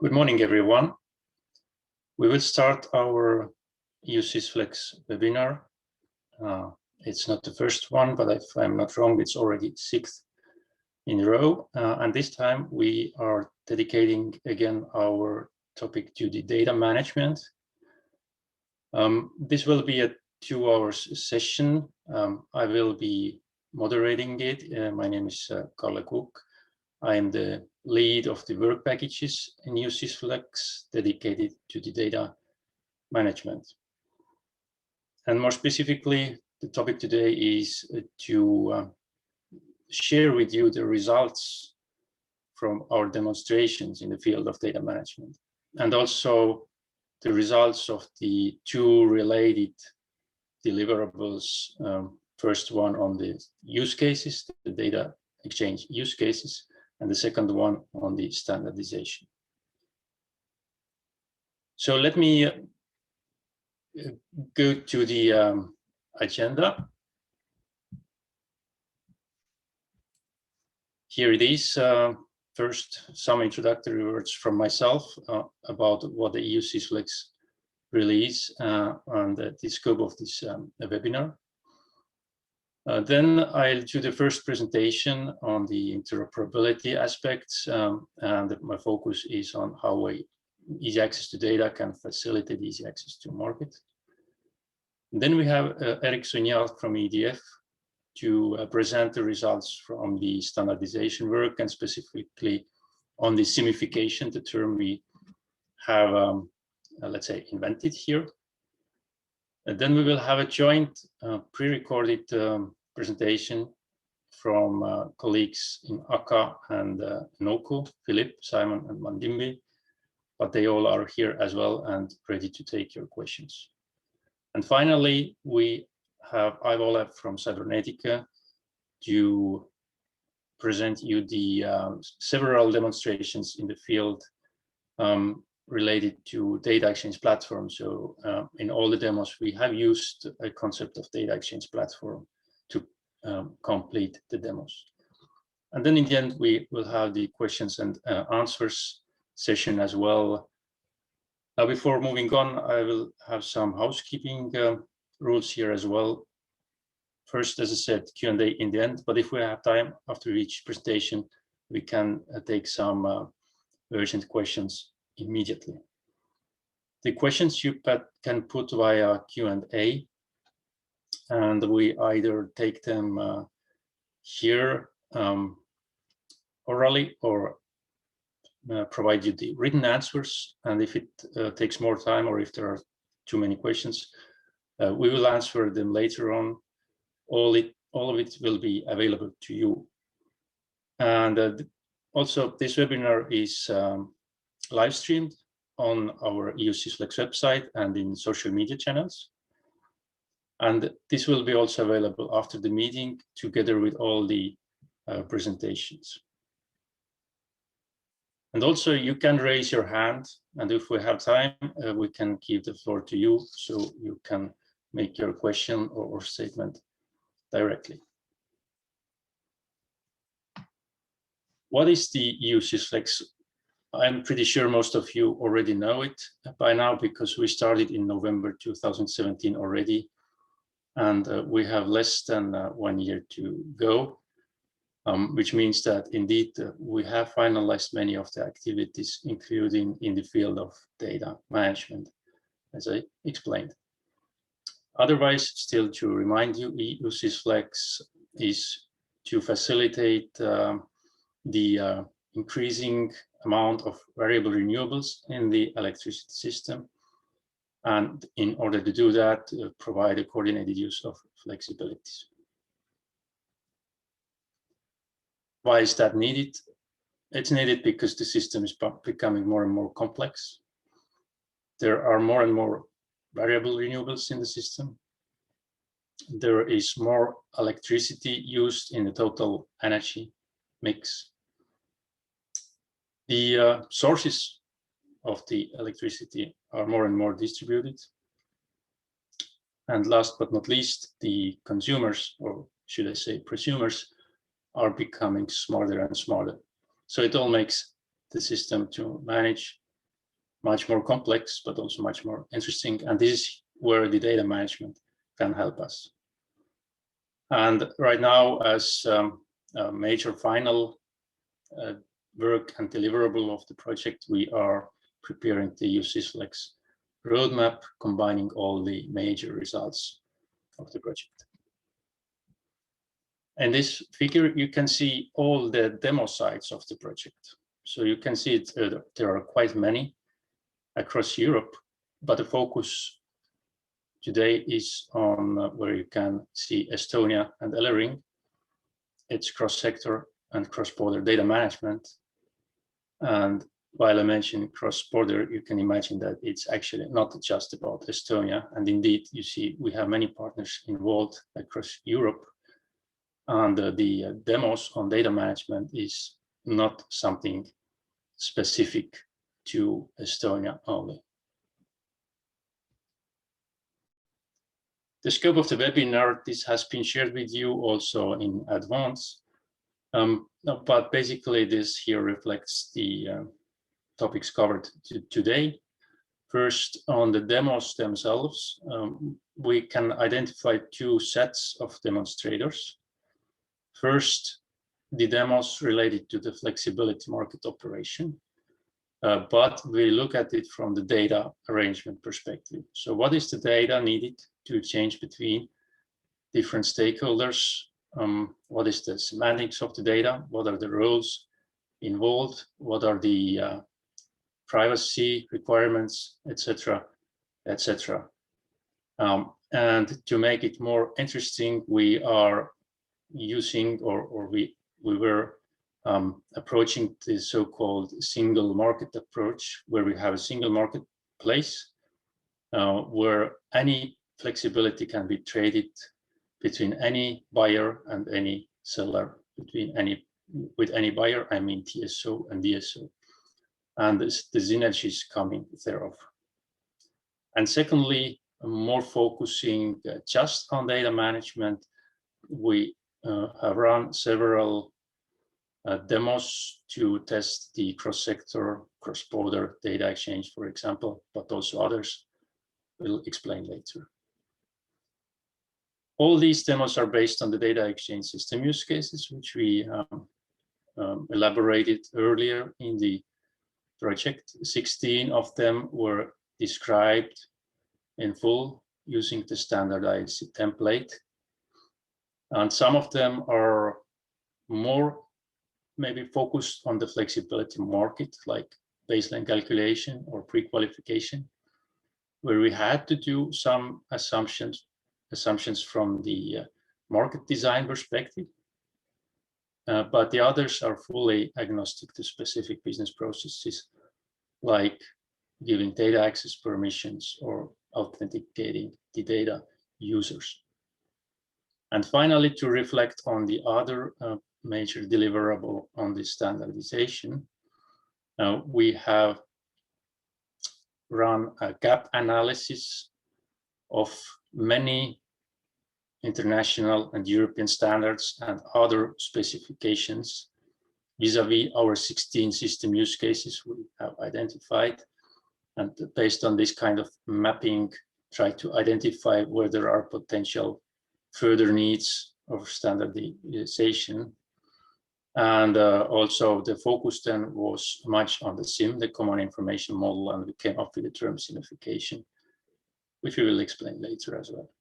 Good morning, everyone. We will start our EU-SysFlex webinar. It's not the first one, but if I'm not wrong, it's already 6th in a row. And this time we are dedicating again our topic to the data management. This will be a 2-hour session. I will be moderating it. My name is Kalle Cook. I am the lead of the work packages in EU-SysFlex dedicated to the data management. And more specifically, the topic today is to share with you the results from our demonstrations in the field of data management, and also the results of the 2 related deliverables. First one on the use cases, the data exchange use cases, and the second one on the standardization. So let me go to the agenda. Here it is. First, some introductory words from myself about what the EU-SysFlex release and the scope of this webinar. Then I'll do the first presentation on the interoperability aspects, and my focus is on how easy access to data can facilitate easy access to market. And then we have Eric Sugnard from EDF to present the results from the standardization work, and specifically on the simification, the term we have, let's say, invented here. And then we will have a joint pre-recorded presentation from colleagues in ACA and NOCO, Philippe, Simon, and Mandimbi, but they all are here as well and ready to take your questions. And finally, we have Ivo from Cybernetica to present you the several demonstrations in the field related to data exchange platform. So in all the demos, we have used a concept of data exchange platform to complete the demos. And then in the end, we will have the questions and answers session as well. Now, before moving on, I will have some housekeeping rules here as well. First, as I said, Q&A in the end, but if we have time after each presentation, we can take some urgent questions immediately. The questions you can put via Q&A, and we either take them here orally or provide you the written answers. And if it takes more time, or if there are too many questions, we will answer them later on. All of it will be available to you. And also, this webinar is live streamed on our EU-SysFlex website and in social media channels. And this will be also available after the meeting, together with all the presentations. And also, you can raise your hand, and if we have time, we can give the floor to you, so you can make your question or statement directly. What is the EU-SysFlex? I'm pretty sure most of you already know it by now, because we started in November 2017 already, and we have less than 1 year to go, which means that indeed we have finalized many of the activities, including in the field of data management, as I explained. Otherwise, still to remind you, EU-SysFlex is to facilitate the increasing amount of variable renewables in the electricity system, and in order to do that, provide a coordinated use of flexibilities. Why is that needed? It's needed because the system is becoming more and more complex. There are more and more variable renewables in the system. There is more electricity used in the total energy mix. The sources of the electricity are more and more distributed. And last but not least, the consumers, or should I say prosumers, are becoming smarter and smarter. So it all makes the system to manage much more complex, but also much more interesting. And this is where the data management can help us. And right now, as a major final work and deliverable of the project, we are preparing the EU-SysFlex roadmap, combining all the major results of the project. In this figure, you can see all the demo sites of the project. So you can see there are quite many across Europe, but the focus today is on where you can see Estonia and Elering. It's cross-sector and cross-border data management. And while I mentioned cross-border, you can imagine that it's actually not just about Estonia. And indeed, you see we have many partners involved across Europe. And the demos on data management is not something specific to Estonia only. The scope of the webinar, this has been shared with you also in advance. But basically this here reflects the topics covered today. First, on the demos themselves, we can identify two sets of demonstrators. First, the demos related to the flexibility market operation, but we look at it from the data arrangement perspective. So what is the data needed to exchange between different stakeholders? What is the semantics of the data? What are the roles involved? What are the privacy requirements, etc., etc. And to make it more interesting, we are using, or we were approaching the so-called single market approach, where we have a single marketplace where any flexibility can be traded between any buyer and any seller, with any buyer, I mean TSO and DSO, and the synergies coming thereof. And secondly, more focusing just on data management, we have run several demos to test the cross-sector, cross-border data exchange, for example, but also others we'll explain later. All these demos are based on the data exchange system use cases, which we elaborated earlier in the project. 16 of them were described in full using the standardized template. And some of them are more maybe focused on the flexibility market, like baseline calculation or pre-qualification, where we had to do some assumptions from the market design perspective. But the others are fully agnostic to specific business processes, like giving data access permissions or authenticating the data users. And finally, to reflect on the other major deliverable on the standardization, we have run a gap analysis of many international and European standards and other specifications vis-a-vis our 16 system use cases we have identified. And based on this kind of mapping, try to identify where there are potential further needs of standardization. And also the focus then was much on the CIM, the Common Information Model, and we came up with the term signification, which we will explain later as well.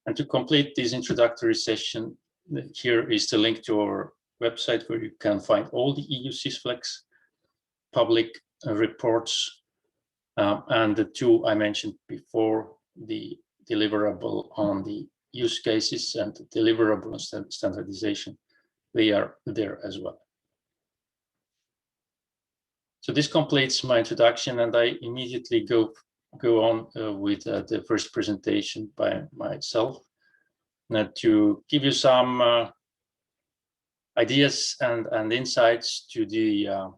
And to complete this introductory session, here is the link to our website where you can find all the EU-SysFlex public reports and the two I mentioned before, the deliverable on the use cases and the deliverable on standardization. They are there as well. So this completes my introduction, and I immediately go on with the first presentation by myself to give you some ideas and insights to the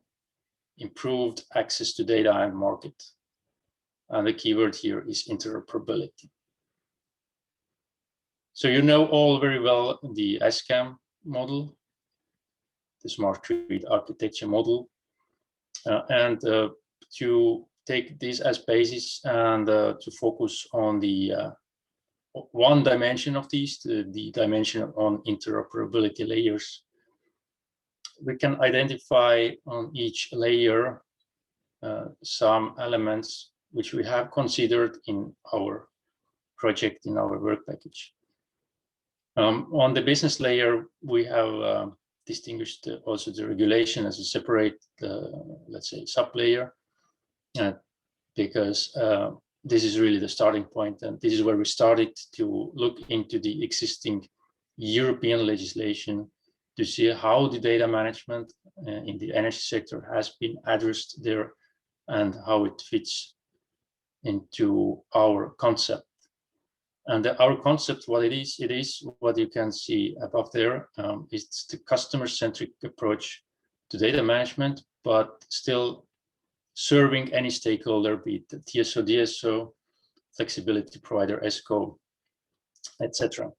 improved access to data and market. And the keyword here is interoperability. So you know all very well the SGAM model, the smart grid architecture model, and to take this as basis and to focus on the one dimension of these, the dimension on interoperability layers. We can identify on each layer some elements which we have considered in our project, in our work package. On the business layer, we have distinguished also the regulation as a separate, let's say, sub-layer, because this is really the starting point, and this is where we started to look into the existing European legislation to see how the data management in the energy sector has been addressed there and how it fits into our concept. And our concept, what it is what you can see above there. It's the customer-centric approach to data management, but still serving any stakeholder, be it the TSO, DSO, flexibility provider, ESCO, etc.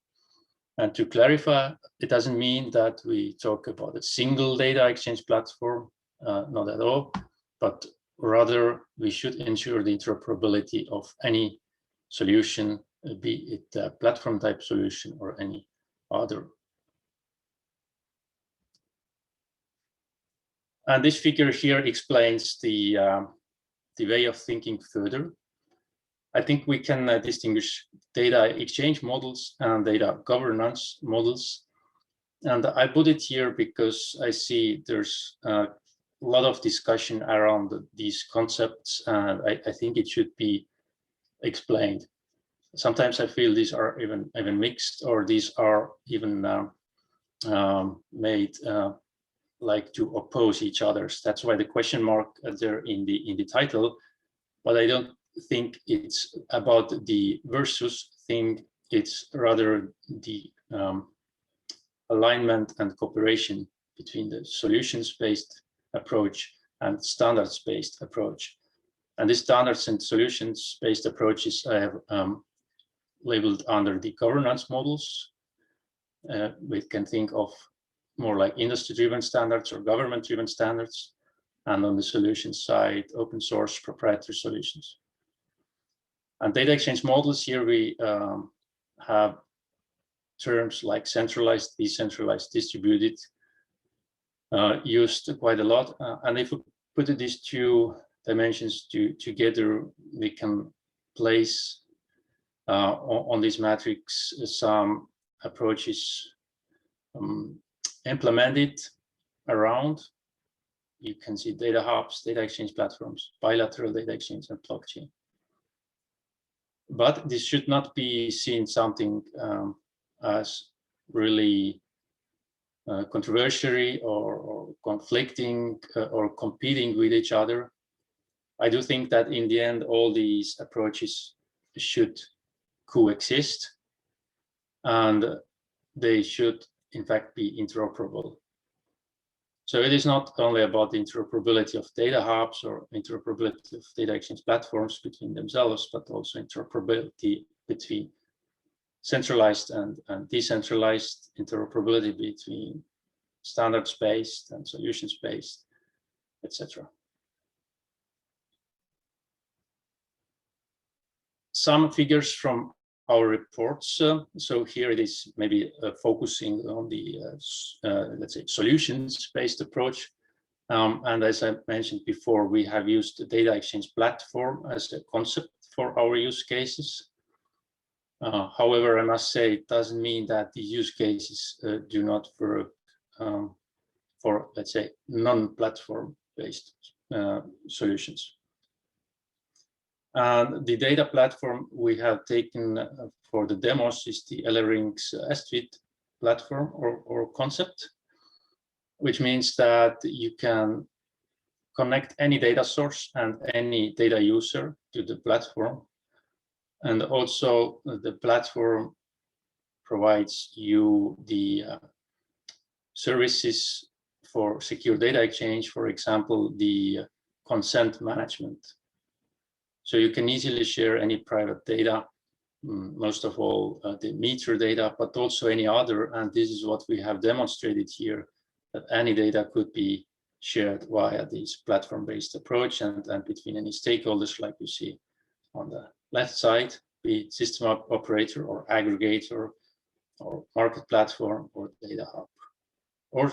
And to clarify, it doesn't mean that we talk about a single data exchange platform, not at all, but rather we should ensure the interoperability of any solution, be it a platform type solution or any other. And this figure here explains the way of thinking further. I think we can distinguish data exchange models and data governance models. And I put it here because I see there's a lot of discussion around these concepts, and I think it should be explained. Sometimes I feel these are even mixed, or these are even made like to oppose each other. That's why the question mark there in the title. But I don't think it's about the versus thing. It's rather the alignment and cooperation between the solutions-based approach and standards-based approach. And the standards and solutions-based approaches I have labeled under the governance models. We can think of more like industry-driven standards or government-driven standards, and on the solution side, open source proprietary solutions. And data exchange models, here we have terms like centralized, decentralized, distributed, used quite a lot. And if we put these two dimensions together, we can place on this matrix some approaches implemented around. You can see data hubs, data exchange platforms, bilateral data exchange, and blockchain. But this should not be seen something as really controversial or conflicting or competing with each other. I do think that in the end, all these approaches should coexist, and they should in fact be interoperable. So it is not only about the interoperability of data hubs or interoperability of data exchange platforms between themselves, but also interoperability between centralized and decentralized, interoperability between standards-based and solutions-based, etc. Some figures from our reports. So here it is maybe focusing on the, let's say, solutions-based approach. And as I mentioned before, we have used the data exchange platform as a concept for our use cases. However, I must say it doesn't mean that the use cases do not work for, let's say, non-platform based solutions. And the data platform we have taken for the demos is the Elerinx S-Suite platform or concept, which means that you can connect any data source and any data user to the platform. And also the platform provides you the services for secure data exchange, for example, the consent management. So you can easily share any private data, most of all the meter data, but also any other. And this is what we have demonstrated here, that any data could be shared via this platform-based approach and between any stakeholders, like you see on the left side, be it system operator or aggregator or market platform or data hub or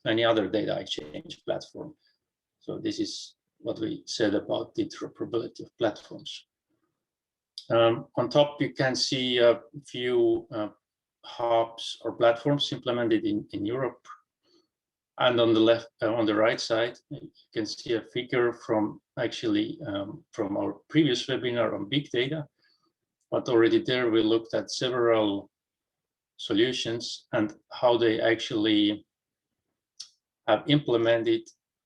any other data exchange platform. So this is what we said about the interoperability of platforms. On top, you can see a few hubs or platforms implemented in Europe. And on the left, on the right side, you can see a figure from actually from our previous webinar on big data. But already there, we looked at several solutions and how they actually have implemented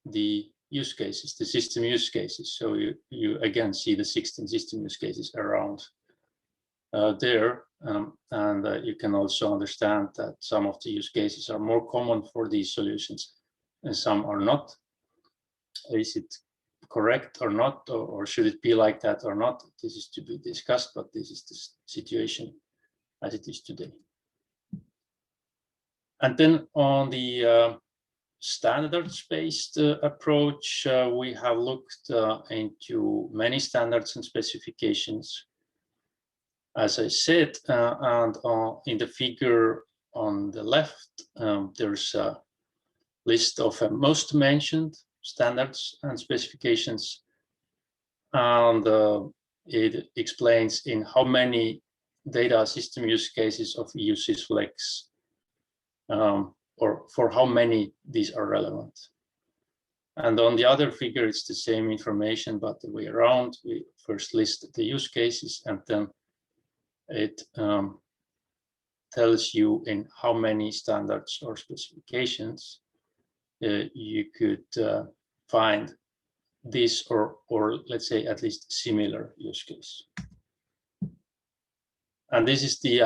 the use cases, the system use cases. So you again see the 16 system use cases around there. And you can also understand that some of the use cases are more common for these solutions and some are not. Is it correct or not, or should it be like that or not? This is to be discussed, but this is the situation as it is today. And then on the standards-based approach, we have looked into many standards and specifications, as I said, and in the figure on the left, there's a list of most mentioned standards and specifications, and it explains in how many data system use cases of EU-SysFlex or for how many these are relevant. And on the other figure, it's the same information, but the way around. We first list the use cases, and then it tells you in how many standards or specifications you could find this or let's say at least similar use case. And this is the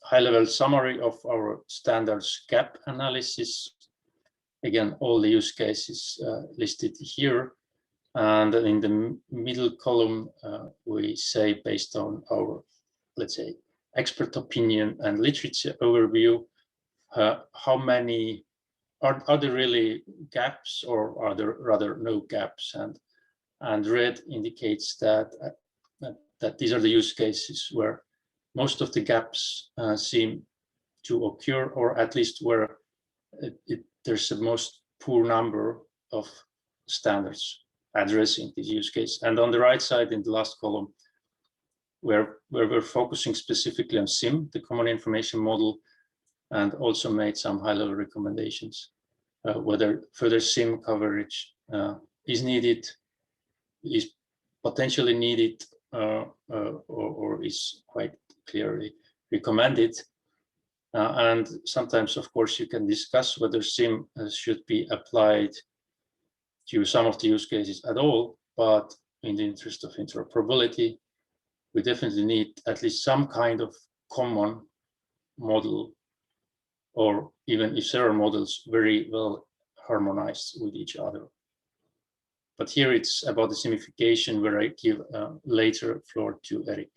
high-level summary of our standards gap analysis. Again, all the use cases listed here. And in the middle column, we say based on our, let's say, expert opinion and literature overview, how many are there really gaps, or are there rather no gaps? And red indicates that these are the use cases where most of the gaps seem to occur, or at least where there's the most poor number of standards addressing this use case. And on the right side, in the last column, where we're focusing specifically on SIM, the Common Information Model, and also made some high-level recommendations, whether further SIM coverage is needed, is potentially needed, or is quite clearly recommended. And sometimes, of course, you can discuss whether SIM should be applied to some of the use cases at all, but in the interest of interoperability, we definitely need at least some kind of common model, or even if several models, very well harmonized with each other. But here it's about the simification, where I give later floor to Eric.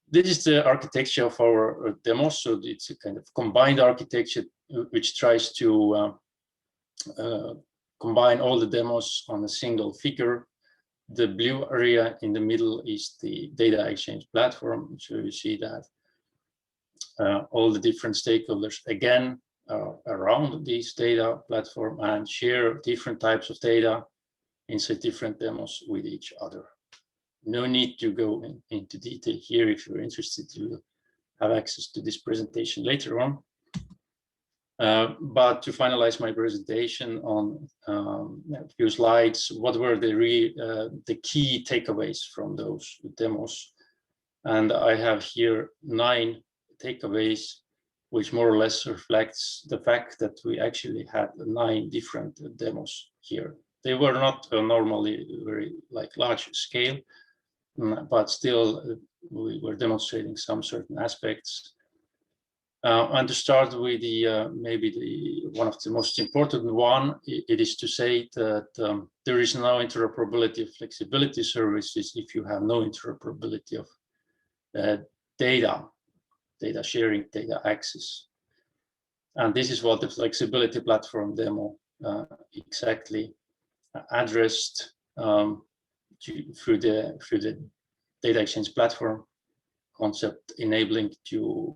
This is the architecture of our demos. So it's a kind of combined architecture which tries to combine all the demos on a single figure. The blue area in the middle is the data exchange platform. So you see that all the different stakeholders again are around this data platform and share different types of data inside different demos with each other. No need to go into detail here. If you're interested, you have access to this presentation later on. But to finalize my presentation on a few slides, what were the key takeaways from those demos? And I have here 9 takeaways, which more or less reflects the fact that we actually had 9 different demos here. They were not normally very large scale, but still we were demonstrating some certain aspects. And to start with maybe one of the most important one, it is to say that there is no interoperability of flexibility services if you have no interoperability of data sharing, data access. And this is what the flexibility platform demo exactly addressed through the data exchange platform concept, enabling to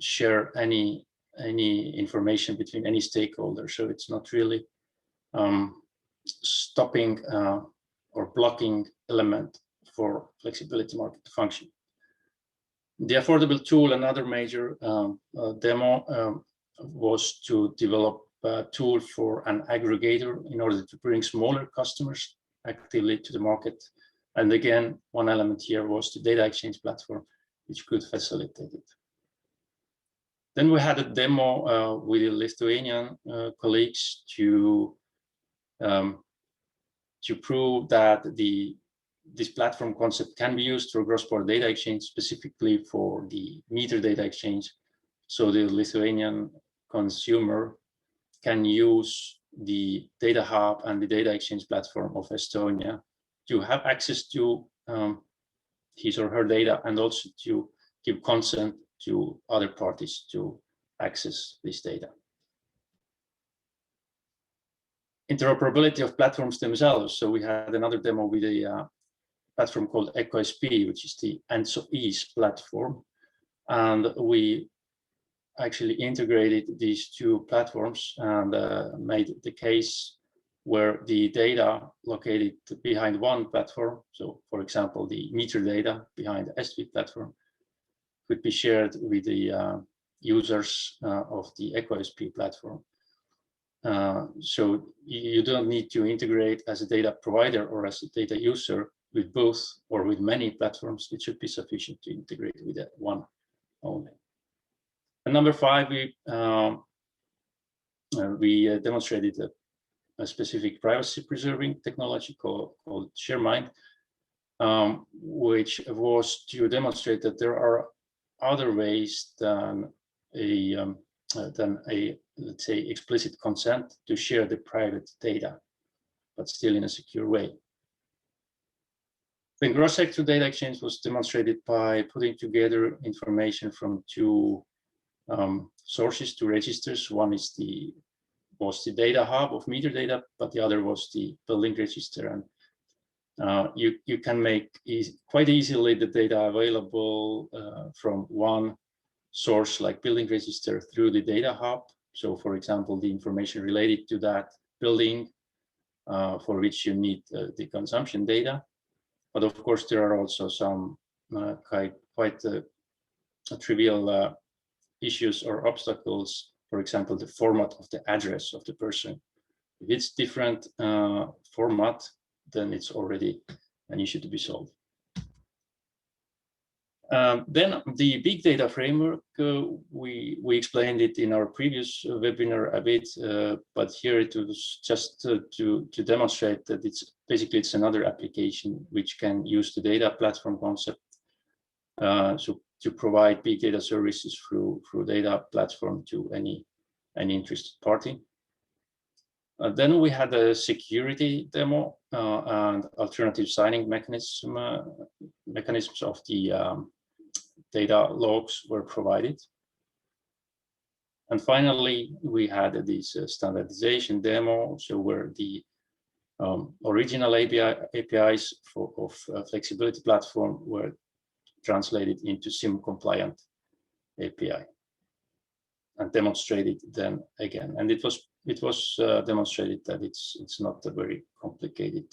share any information between any stakeholder. So it's not really stopping or blocking element for flexibility market to function. The affordable tool, another major demo, was to develop a tool for an aggregator in order to bring smaller customers actively to the market. And again, one element here was the data exchange platform, which could facilitate it. Then we had a demo with the Lithuanian colleagues to prove that this platform concept can be used for cross-border data exchange, specifically for the meter data exchange. So the Lithuanian consumer can use the data hub and the data exchange platform of Estonia to have access to his or her data, and also to give consent to other parties to access this data. Interoperability of platforms themselves. So we had another demo with a platform called EcoSP, which is the SUCs platform. And we actually integrated these two platforms and made the case where the data located behind one platform, so for example, the meter data behind the SVIT platform, could be shared with the users of the EcoSP platform. So you don't need to integrate as a data provider or as a data user with both or with many platforms. It should be sufficient to integrate with that one only. And number 5, we demonstrated a specific privacy-preserving technology called ShareMind, which was to demonstrate that there are other ways than a let's say explicit consent to share the private data, but still in a secure way. The cross-sector data exchange was demonstrated by putting together information from two sources, two registers. One was the data hub of meter data, but the other was the building register. And you can make quite easily the data available from one source like building register through the data hub. So for example, the information related to that building for which you need the consumption data. But of course, there are also some quite trivial issues or obstacles. For example, the format of the address of the person. If it's different format, then it's already an issue to be solved. Then the big data framework, we explained it in our previous webinar a bit, but here it was just to demonstrate that it's another application which can use the data platform concept so to provide big data services through data platform to any interested party. Then we had a security demo and alternative signing mechanisms of the data logs were provided. And finally, we had this standardization demo, so where the original APIs of flexibility platform were translated into SIM compliant API and demonstrated then again. And it was demonstrated that it's not a very complicated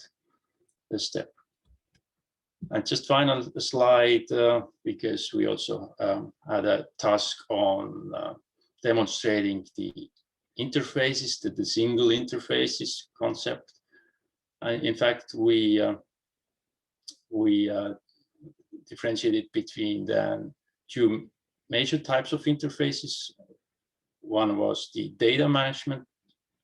step. And just final slide, because we also had a task on demonstrating the interfaces, the single interfaces concept. In fact, we differentiated between the two major types of interfaces. One was the data management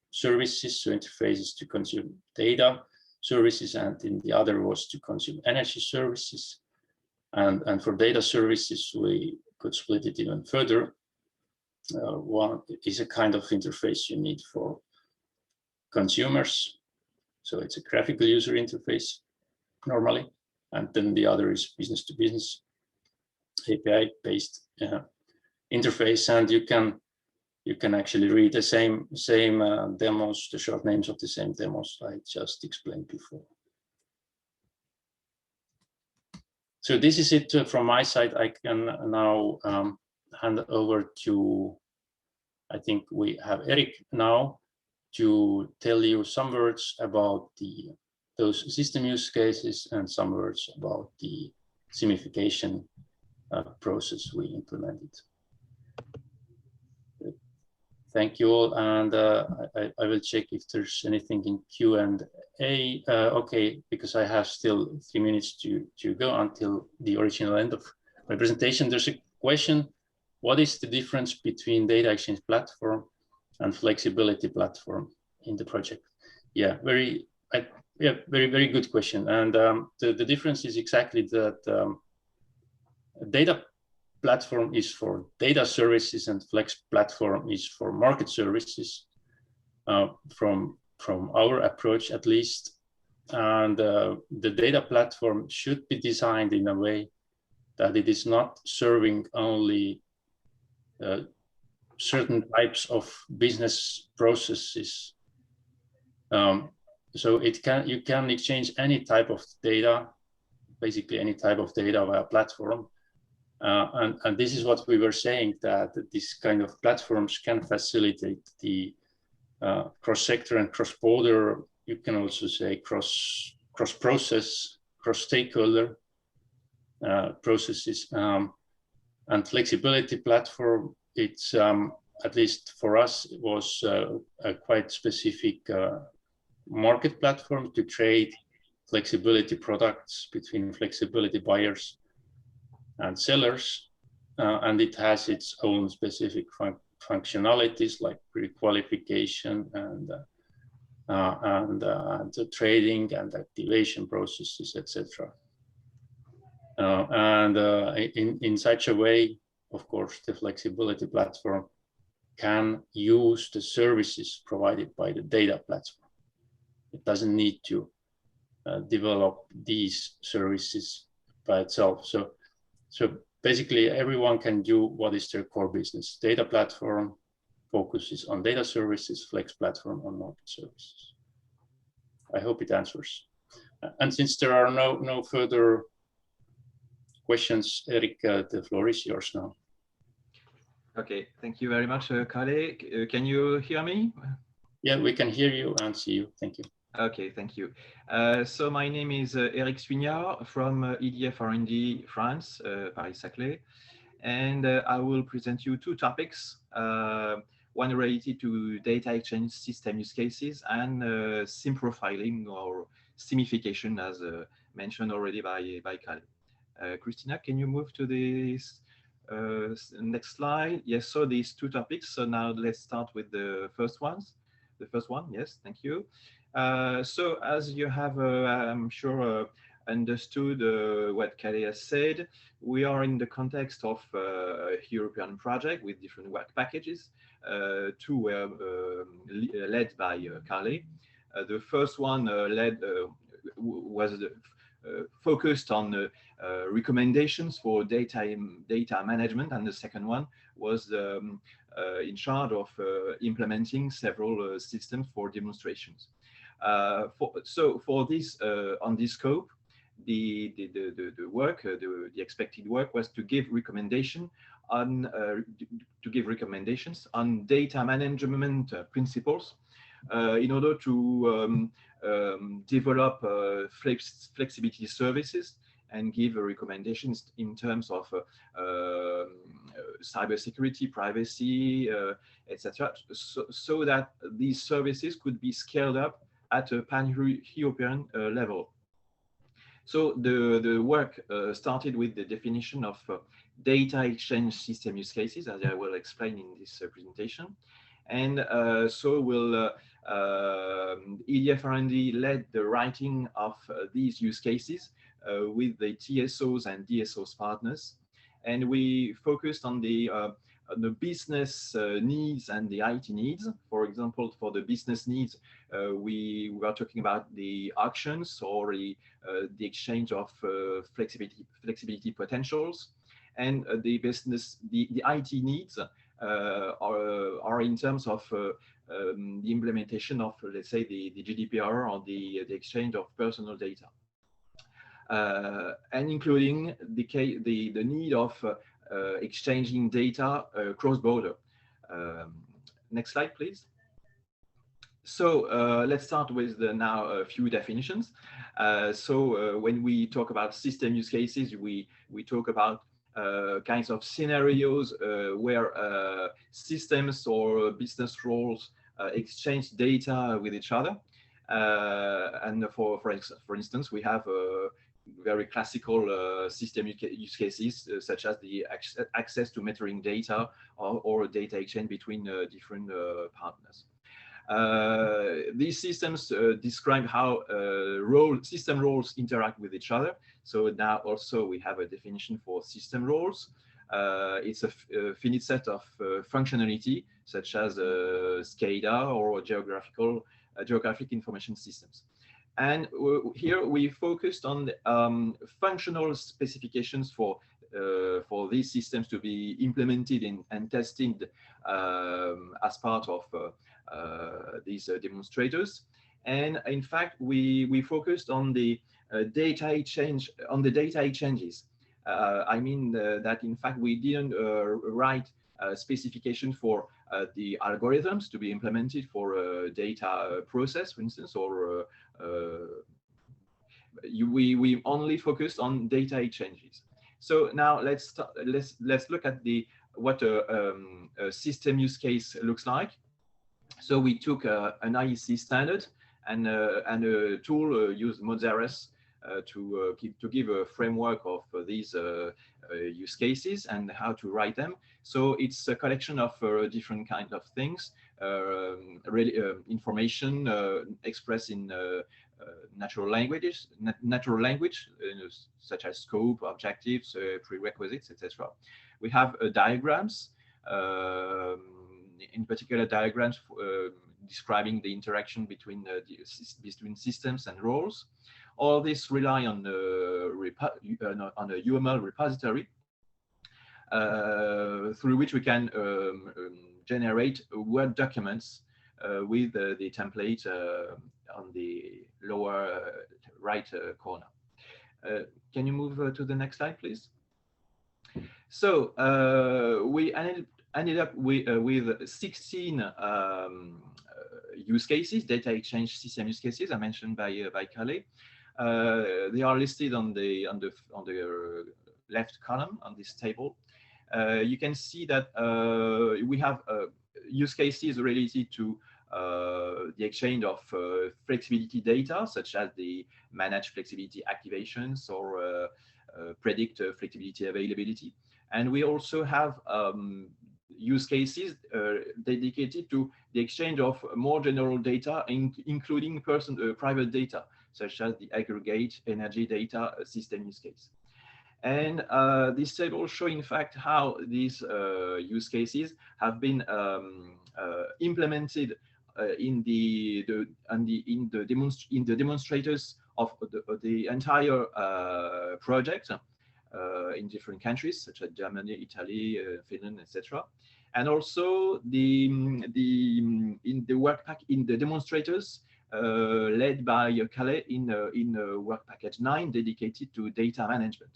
services, so interfaces to consume data services, and then the other was to consume energy services. And for data services, we could split it even further. One is a kind of interface you need for consumers. So it's a graphical user interface normally. And then the other is business to business API based interface. And you can you can actually read the same demos, the short names of the same demos I just explained before. So this is it from my side. I can now hand over to, I think we have Eric now to tell you some words about those system use cases and some words about the simification process we implemented. Thank you all, and I will check if there's anything in Q&A. Okay, because I have still 3 minutes to go until the original end of my presentation. There's a question: what is the difference between data exchange platform and flexibility platform in the project? Yeah, very good question. And the difference is exactly that data platform is for data services and flex platform is for market services, from our approach at least. And the data platform should be designed in a way that it is not serving only certain types of business processes. So you can exchange any type of data, basically any type of data via platform. And this is what we were saying, that these kind of platforms can facilitate the cross-sector and cross-border, you can also say cross-process, cross-stakeholder processes. And flexibility platform, it's, at least for us, it was a quite specific market platform to trade flexibility products between flexibility buyers and sellers, and it has its own specific functionalities like pre-qualification and the trading and activation processes, etc. And in such a way, of course, the flexibility platform can use the services provided by the data platform. It doesn't need to develop these services by itself. So basically, everyone can do what is their core business. Data platform focuses on data services, flex platform on market services. I hope it answers. And since there are no further questions, Eric, the floor is yours now. Okay, thank you very much, Kalle. Can you hear me? Yeah, we can hear you and see you. Thank you. Okay, thank you. So my name is Eric Suignard from EDF R&D France, Paris-Saclay, and I will present you two topics, one related to data exchange system use cases and SIM profiling or simification, as mentioned already by Kalle. Christina, can you move to this next slide? Yes, so these two topics. So now let's start with the first ones. The first one, yes, thank you. So as you have, I'm sure, understood what Kalle has said, we are in the context of a European project with different work packages. Two were led by Kalle. The first one was focused on recommendations for data management, and the second one was in charge of implementing several systems for demonstrations. So for this, on this scope, the expected work was to give recommendations on data management principles in order to develop flexibility services and give recommendations in terms of cybersecurity, privacy, etc., so that these services could be scaled up at a pan-European level. So the work started with the definition of data exchange system use cases, as I will explain in this presentation. And so EDF R&D led the writing of these use cases with the TSOs and DSOs partners. And we focused on the business needs and the IT needs. For example, for the business needs, we were talking about the auctions or the exchange of flexibility potentials. And the IT needs, are in terms of the implementation of, let's say, the GDPR or the exchange of personal data, and including the need of exchanging data cross-border. Next slide, please. So let's start with now a few definitions. When we talk about system use cases, we talk about kinds of scenarios where systems or business roles exchange data with each other. And for instance, we have very classical system use cases such as the access to metering data or data exchange between different partners. These systems describe how system roles interact with each other. So now also we have a definition for system roles. It's a finite set of functionality such as SCADA or geographic information systems. And here we focused on functional specifications for these systems to be implemented and tested as part of these demonstrators. And in fact, we focused on the data exchanges. I mean that in fact we didn't write a specification for the algorithms to be implemented for a data process, for instance, or we only focused on data exchanges. So now let's look at what a system use case looks like. So we took an IEC standard and a tool used Mozares to give a framework of these use cases and how to write them. So it's a collection of different kinds of things, information expressed in natural language, such as scope, objectives, prerequisites, etc. We have diagrams, in particular diagrams describing the interaction between systems and roles. All this rely on a UML repository through which we can generate Word documents with the template on the lower right corner. Can you move to the next slide, please? So we ended up with 16 use cases, data exchange system use cases, I mentioned by Calais. They are listed on the left column on this table. You can see that we have use cases related to the exchange of flexibility data, such as the manage flexibility activations or predict flexibility availability. And we also have use cases dedicated to the exchange of more general data, including private data, such as the aggregate energy data system use case. And this table shows, in fact, how these use cases have been implemented in the demonstrators of the entire project in different countries, such as Germany, Italy, Finland, etc. And also in the demonstrators led by Calais in work package 9 dedicated to data management.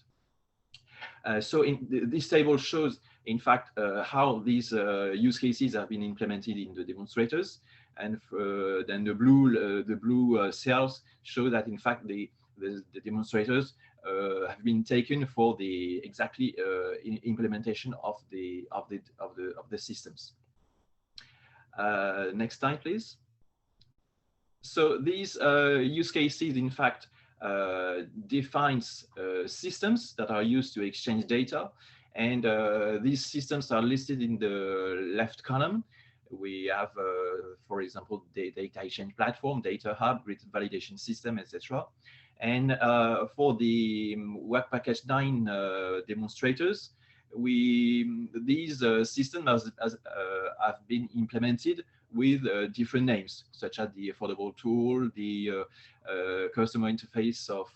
So this table shows, in fact, how these use cases have been implemented in the demonstrators, and then the blue cells show that, in fact, the demonstrators have been taken for the implementation of the systems. Next slide, please. So these use cases, in fact, defines systems that are used to exchange data, and these systems are listed in the left column. We have, for example, the data exchange platform, data hub, validation system, etc. And for the work package 9 demonstrators, these systems have been implemented with different names, such as the affordable tool, the customer interface of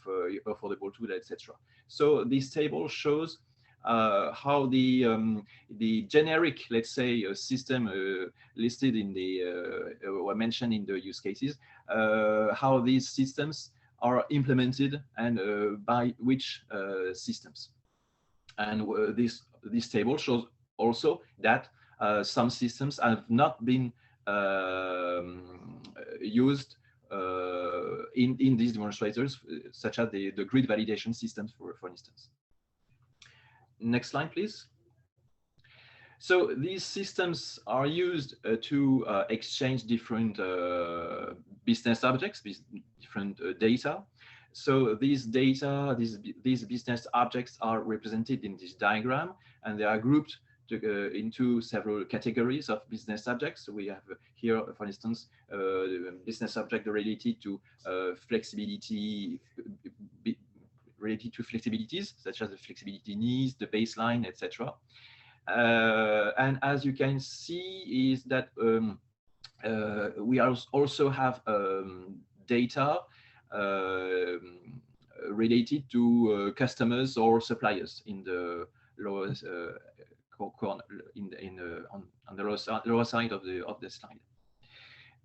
affordable tool, etc. So this table shows how the generic, let's say, system listed in the or mentioned in the use cases, how these systems are implemented and by which systems. And this table shows also that some systems have not been used in these demonstrators, such as the grid validation systems, for instance. Next slide, please. So these systems are used to exchange different business objects, different data. So these data, these business objects are represented in this diagram, and they are grouped into several categories of business objects. We have here, for instance, business object related to flexibility, related to flexibilities, such as the flexibility needs, the baseline, etc. And as you can see, is that we also have data related to customers or suppliers in the lower corner, on the lower side of the slide.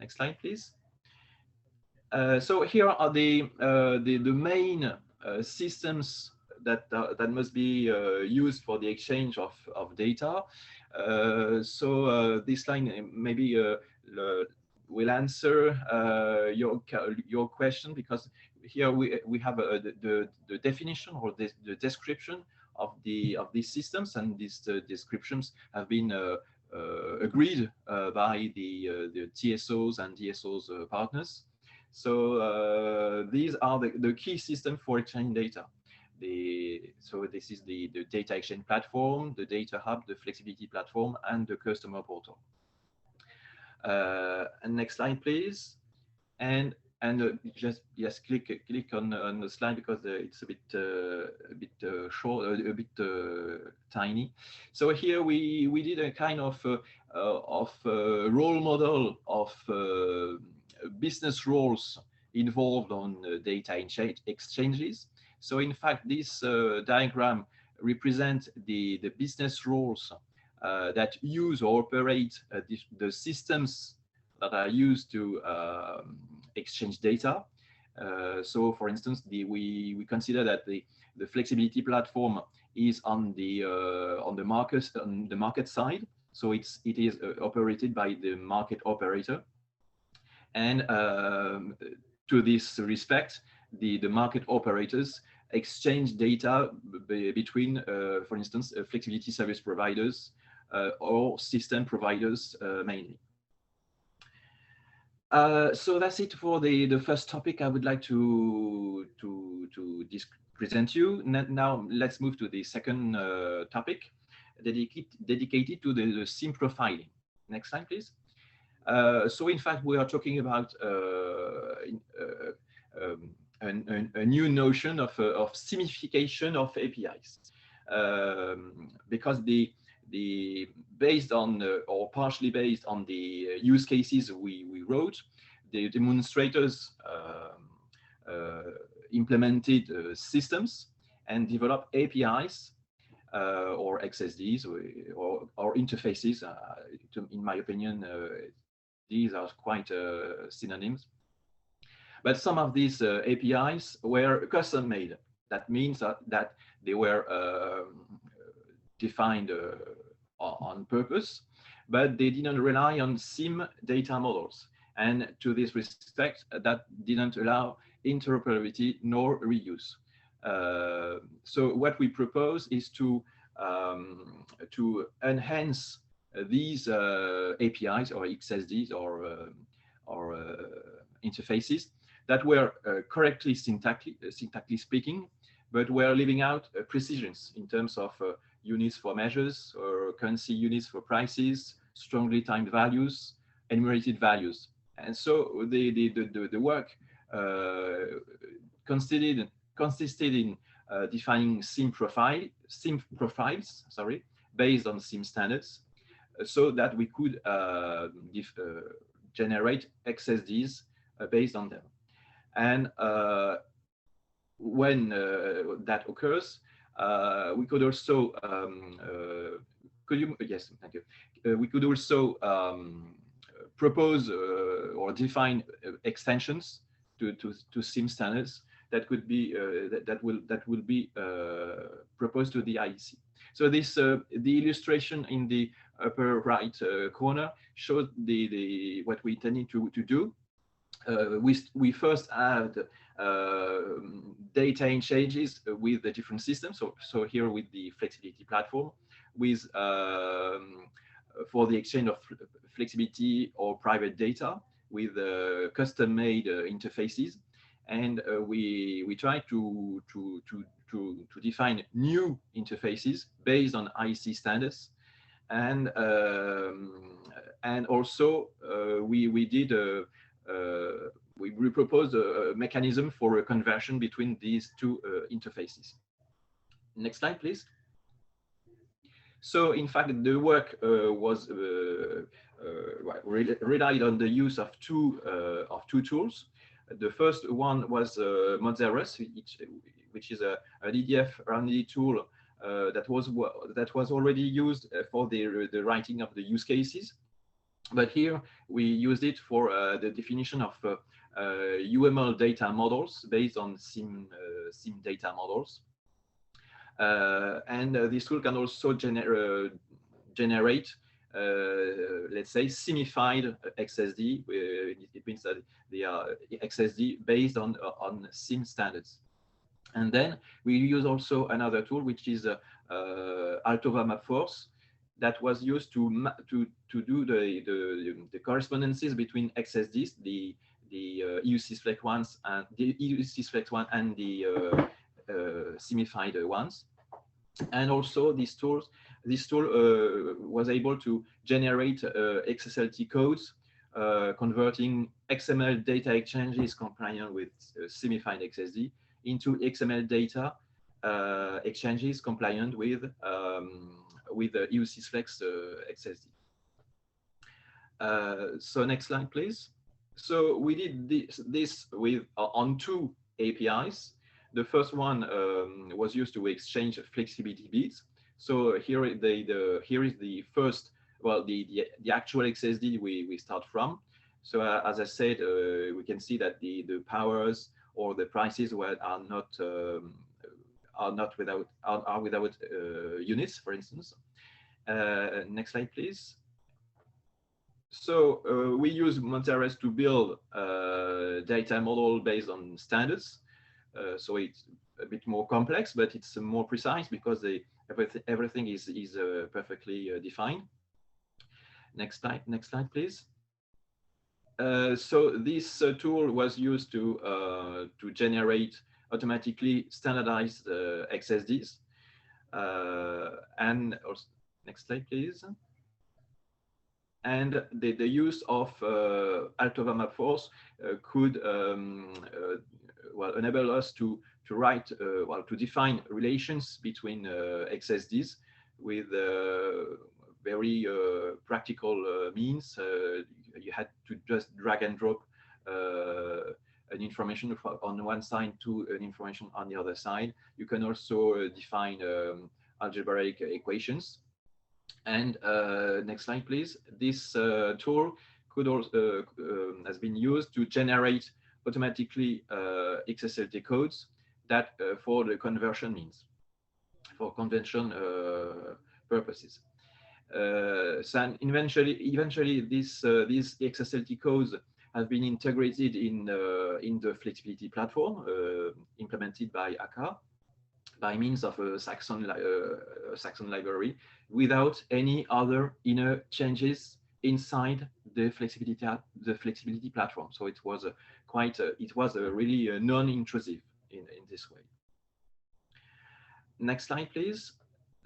Next slide, please. So here are the main systems that must be used for the exchange of data. So this line maybe will answer your question, because here we have the definition or the description of these systems, and these descriptions have been agreed by the TSOs and DSOs partners. So these are the key system for exchanging data. So this is the data exchange platform, the data hub, the flexibility platform, and the customer portal. And next slide, please. And just click on the slide, because it's a bit short, a bit tiny. So here we did a kind of role model of business roles involved on data exchanges. So in fact, this diagram represents the business roles that use or operate the systems that are used to exchange data. So for instance, we consider that the flexibility platform is on the market side. So it is operated by the market operator. And to this respect, the market operators exchange data between, for instance, flexibility service providers or system providers mainly. So that's it for the first topic I would like to present you. Now let's move to the second topic, dedicated to the SIM profiling. Next slide, please. So in fact, we are talking about a new notion of simification of APIs, because based on or partially based on the use cases we wrote, the demonstrators implemented systems and developed APIs or XSDs or interfaces. In my opinion, these are quite synonyms. But some of these APIs were custom made. That means that they were defined on purpose, but they didn't rely on SIM data models. And to this respect, that didn't allow interoperability nor reuse. So what we propose is to enhance these APIs or XSDs or interfaces that were correctly syntactically speaking, but were leaving out precisions in terms of units for measures or currency units for prices, strongly timed values, enumerated values. And so the work consisted in defining SIM profiles, based on SIM standards, so that we could generate XSDs based on them. And when that occurs, We could also yes, thank you. We could also propose or define extensions to SIM standards that could be that will be proposed to the IEC. So this the illustration in the upper right corner shows what we intended to do. We first had data exchanges with the different systems. So here with the flexibility platform, with for the exchange of flexibility or private data with custom-made interfaces, and we try to define new interfaces based on IEC standards, and also we proposed a mechanism for a conversion between these two interfaces. Next slide, please. So in fact, the work was relied on the use of two tools. The first one was Monzerus, which is an EDF R&D tool that was already used for the writing of the use cases. But here we used it for the definition of UML data models based on SIM data models. And this tool can also generate, let's say, simified XSD. It means that they are XSD based on SIM standards. And then we use also another tool, which is Altova MapForce, that was used to do the correspondences between XSDs, the EU-SysFlex ones and the EU-SysFlex one and the simified ones. And also this tool was able to generate XSLT codes converting XML data exchanges compliant with simified XSD into XML data exchanges compliant with the EU-SysFlex XSD. So next slide, please. So we did this with on two APIs. The first one was used to exchange flexibility bits. So here is the first, well, the actual XSD we start from. So as I said, we can see that the powers or the prices are without units, for instance. Next slide, please. So we use Monzerus to build a data model based on standards. So it's a bit more complex, but it's more precise because everything is perfectly defined. Next slide, please. So this tool was used to generate automatically standardized XSDs. And also, next slide, please. And the use of Altova MapForce could enable us to write, to define relations between XSDs with very practical means. You had to just drag and drop an information on one side to an information on the other side. You can also define algebraic equations. And next slide, please. This tool could also has been used to generate automatically XSLT codes that for the conversion means, for convention purposes. So eventually these XSLT codes have been integrated in the flexibility platform implemented by ACA by means of a Saxon library without any other inner changes inside the flexibility platform. So it was really non-intrusive in this way. Next slide, please.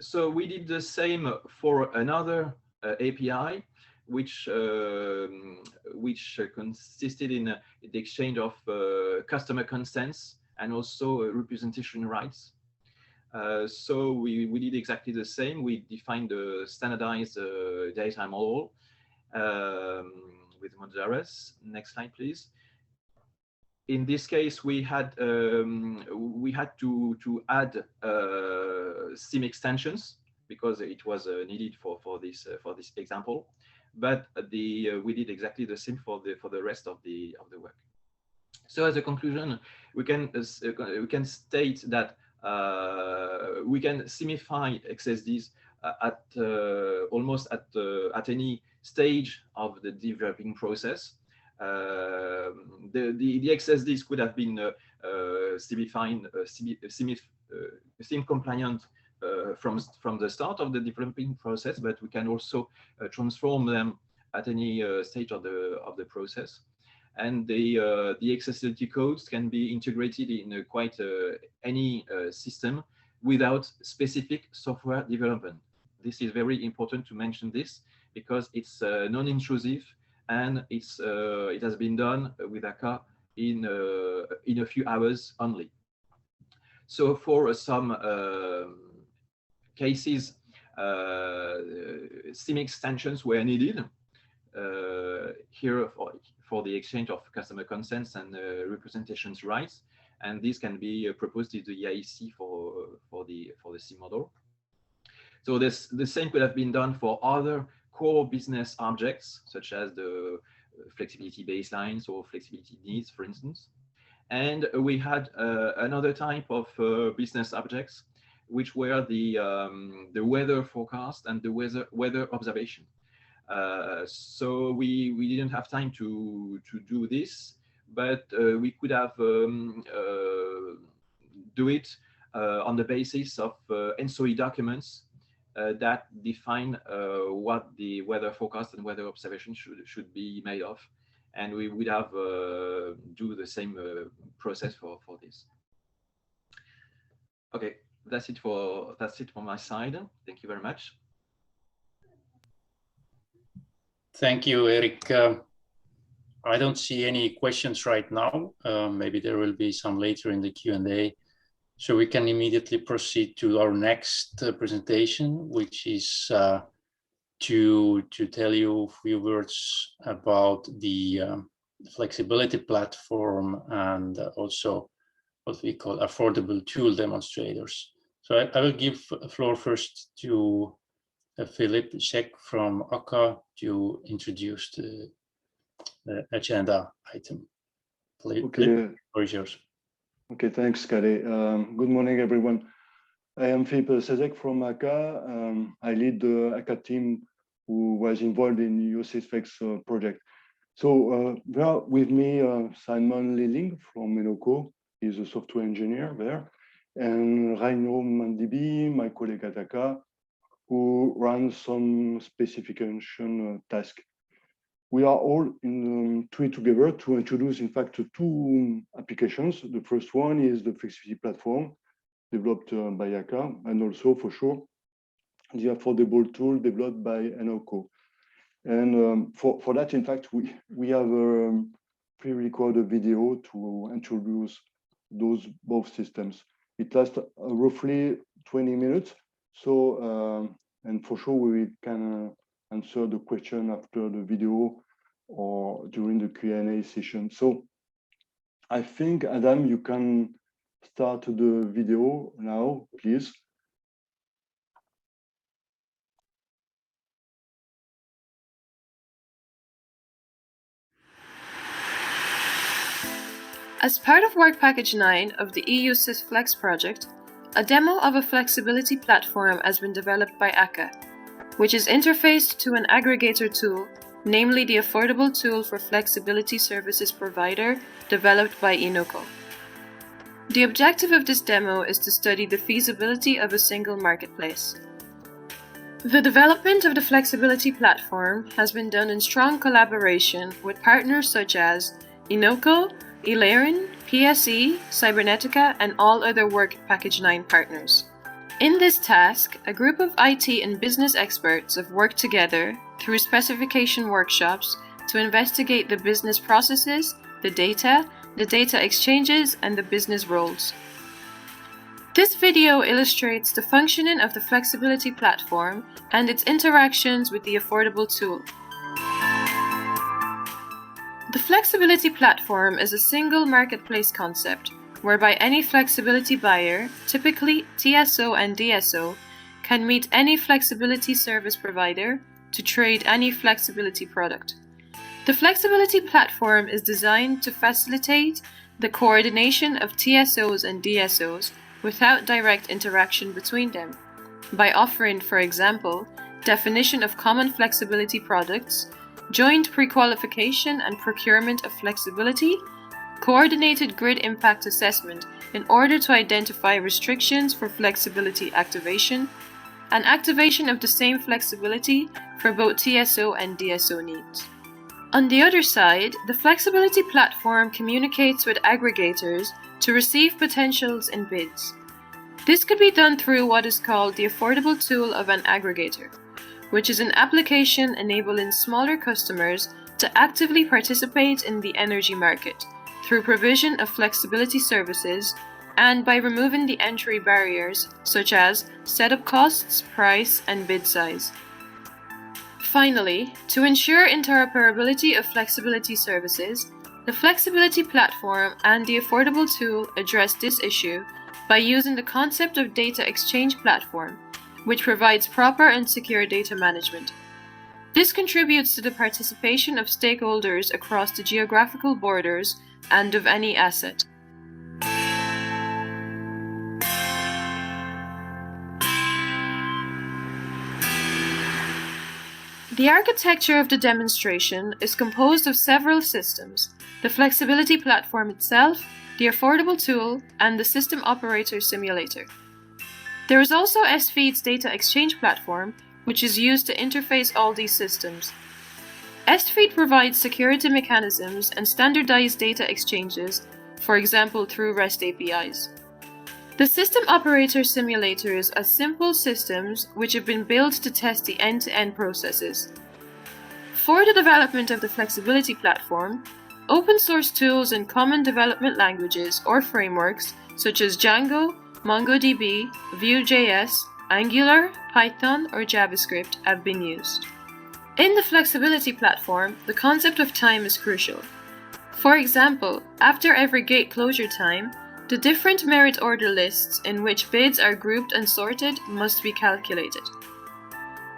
So we did the same for another API, which consisted in the exchange of customer consents and also representation rights. So we did exactly the same. We defined the standardized data model with Monzerus. Next slide, please. In this case, we had to add SIM extensions because it was needed for this example. But we did exactly the same for the rest of the work. So as a conclusion, we can state that we can simplify XSDs at almost at any stage of the developing process. The XSDs could have been simplified, SIM compliant from the start of the developing process, but we can also transform them at any stage of the process. And the accessibility codes can be integrated in quite any system without specific software development. This is very important to mention this because it's non-intrusive and it has been done with akka in a few hours only. So for some cases, SIM extensions were needed here for the exchange of customer consents and representations rights, and this can be proposed to the IEC for the SIM model. So the same could have been done for other core business objects, such as the flexibility baselines or flexibility needs, for instance. And we had another type of business objects, which were the weather forecast and the weather observation. So we didn't have time to do this, but we could have do it on the basis of NSOE documents that define what the weather forecast and weather observation should be made of, and we would have do the same process for this. Okay, that's it for my side. Thank you very much. Thank you, Eric. I don't see any questions right now. Maybe there will be some later in the Q&A. So we can immediately proceed to our next presentation, which is to tell you a few words about the flexibility platform and also what we call affordable tool demonstrators. So I will give the floor first to Philippe Scheck from akka to introduce the agenda item. Okay. The floor is yours. Okay, thanks, Kade. Good morning, everyone. I am Philippe Scheck from akka. I lead the akka team who was involved in EU-SysFlex project. So with me, Simon Liling from Enoco, he's a software engineer there, and Raino Mandibi, my colleague at akka, who runs some specification task. We are all in together to introduce, in fact, two applications. The first one is the flexibility platform developed by akka, and also, for sure, the affordable tool developed by Enoco. And for that, in fact, we have a pre-recorded video to introduce both systems. It lasts roughly 20 minutes. So, and for sure, we can answer the question after the video or during the Q&A session. So I think, Adam, you can start the video now, please. As part of Work Package 9 of the EU-SysFlex project, a demo of a flexibility platform has been developed by akka, which is interfaced to an aggregator tool, namely the Affordable Tool for Flexibility Services Provider developed by Enoco. The objective of this demo is to study the feasibility of a single marketplace. The development of the flexibility platform has been done in strong collaboration with partners such as Enoco, Ilarion, PSE, Cybernetica, and all other Work Package 9 partners. In this task, a group of IT and business experts have worked together through specification workshops to investigate the business processes, the data exchanges, and the business roles. This video illustrates the functioning of the flexibility platform and its interactions with the affordable tool. The flexibility platform is a single marketplace concept whereby any flexibility buyer, typically TSO and DSO, can meet any flexibility service provider to trade any flexibility product. The flexibility platform is designed to facilitate the coordination of TSOs and DSOs without direct interaction between them, by offering, for example, definition of common flexibility products, joint pre-qualification and procurement of flexibility, coordinated grid impact assessment in order to identify restrictions for flexibility activation, and activation of the same flexibility for both TSO and DSO needs. On the other side, the flexibility platform communicates with aggregators to receive potentials in bids. This could be done through what is called the affordable tool of an aggregator, which is an application enabling smaller customers to actively participate in the energy market through provision of flexibility services and by removing the entry barriers such as setup costs, price, and bid size. Finally, to ensure interoperability of flexibility services, the flexibility platform and the affordable tool address this issue by using the concept of data exchange platform, which provides proper and secure data management. This contributes to the participation of stakeholders across the geographical borders and of any asset. The architecture of the demonstration is composed of several systems: the flexibility platform itself, the affordable tool, and the system operator simulator. There is also SFeed's data exchange platform, which is used to interface all these systems. SFeed provides security mechanisms and standardized data exchanges, for example through REST APIs. The system operator simulators are simple systems which have been built to test the end-to-end processes. For the development of the flexibility platform, open source tools in common development languages or frameworks such as Django, MongoDB, Vue.js, Angular, Python, or JavaScript have been used. In the flexibility platform, the concept of time is crucial. For example, after every gate closure time, the different merit order lists in which bids are grouped and sorted must be calculated.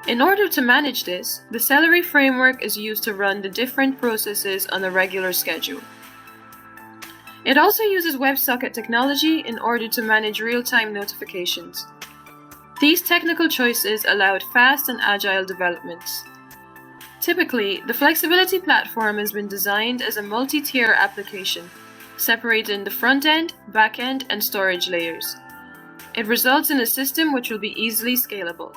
In order to manage this, the Celery framework is used to run the different processes on a regular schedule. It also uses WebSocket technology in order to manage real-time notifications. These technical choices allowed fast and agile developments. Typically, the flexibility platform has been designed as a multi-tier application, separating the front-end, back-end, and storage layers. It results in a system which will be easily scalable.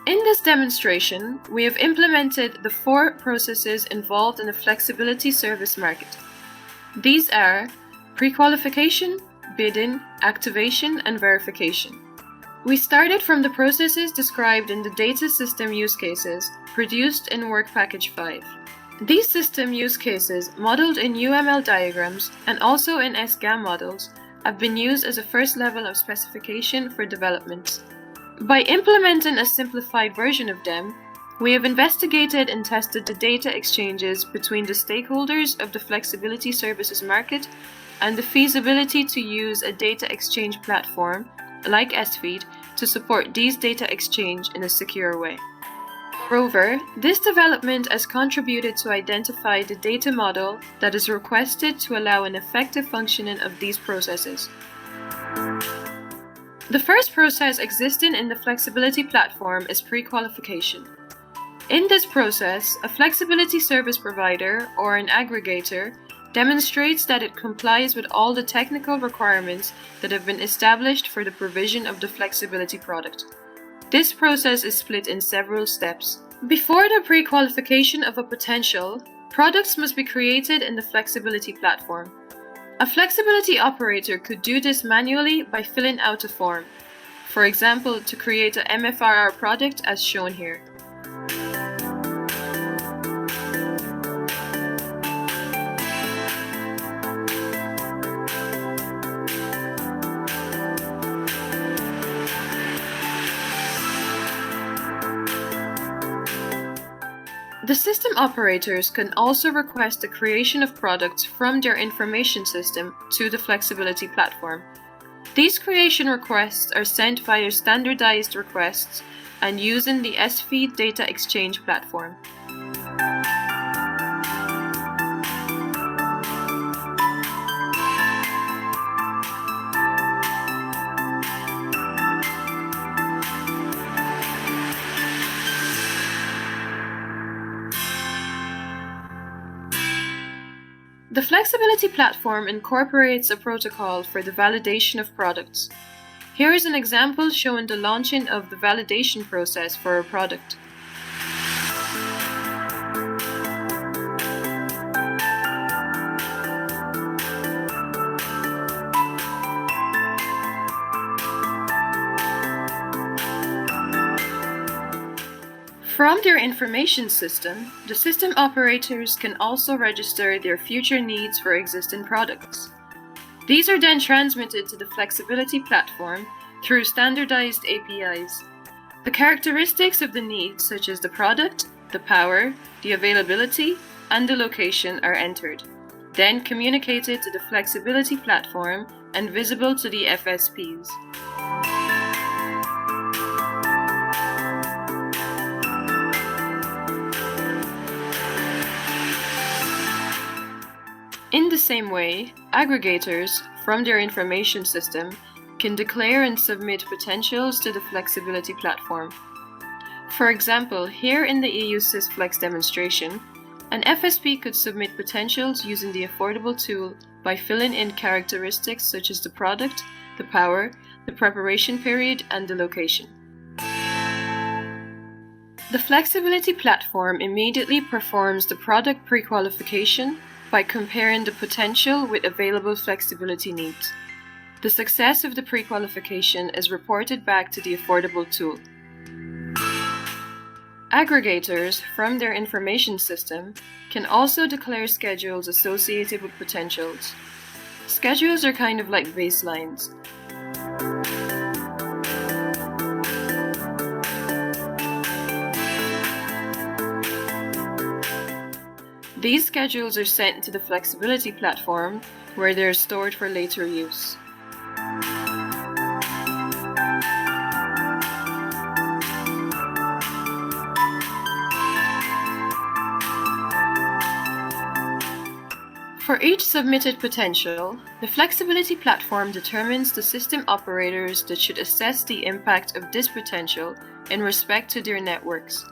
In this demonstration, we have implemented the 4 processes involved in the flexibility service market. These are pre-qualification, bidding, activation, and verification. We started from the processes described in the data system use cases produced in Work Package 5. These system use cases, modeled in UML diagrams and also in SGAM models, have been used as a first level of specification for development. By implementing a simplified version of them, we have investigated and tested the data exchanges between the stakeholders of the flexibility services market and the feasibility to use a data exchange platform, like SFeed, to support these data exchange in a secure way. Moreover, this development has contributed to identify the data model that is requested to allow an effective functioning of these processes. The first process existing in the flexibility platform is pre-qualification. In this process, a flexibility service provider or an aggregator demonstrates that it complies with all the technical requirements that have been established for the provision of the flexibility product. This process is split in several steps. Before the pre-qualification of a potential, products must be created in the flexibility platform. A flexibility operator could do this manually by filling out a form, for example, to create a MFRR product as shown here. The The system operators can also request the creation of products from their information system to the flexibility platform. These creation requests are sent via standardized requests and using the SFeed data exchange platform. The flexibility platform incorporates a protocol for the validation of products. Here is an example showing the launching of the validation process for a product. From their information system, the system operators can also register their future needs for existing products. These are then transmitted to the flexibility platform through standardized APIs. The characteristics of the needs, such as the product, the power, the availability, and the location, are entered, then communicated to the flexibility platform and visible to the FSPs. In the same way, aggregators, from their information system, can declare and submit potentials to the flexibility platform. For example, here in the EU-SysFlex demonstration, an FSP could submit potentials using the affordable tool by filling in characteristics such as the product, the power, the preparation period, and the location. The flexibility platform immediately performs the product pre-qualification by comparing the potential with available flexibility needs. The success of the pre-qualification is reported back to the affordable tool. Aggregators, from their information system, can also declare schedules associated with potentials. Schedules are kind of like baselines. These schedules are sent to the flexibility platform, where they are stored for later use. For each submitted potential, the flexibility platform determines the system operators that should assess the impact of this potential in respect to their networks.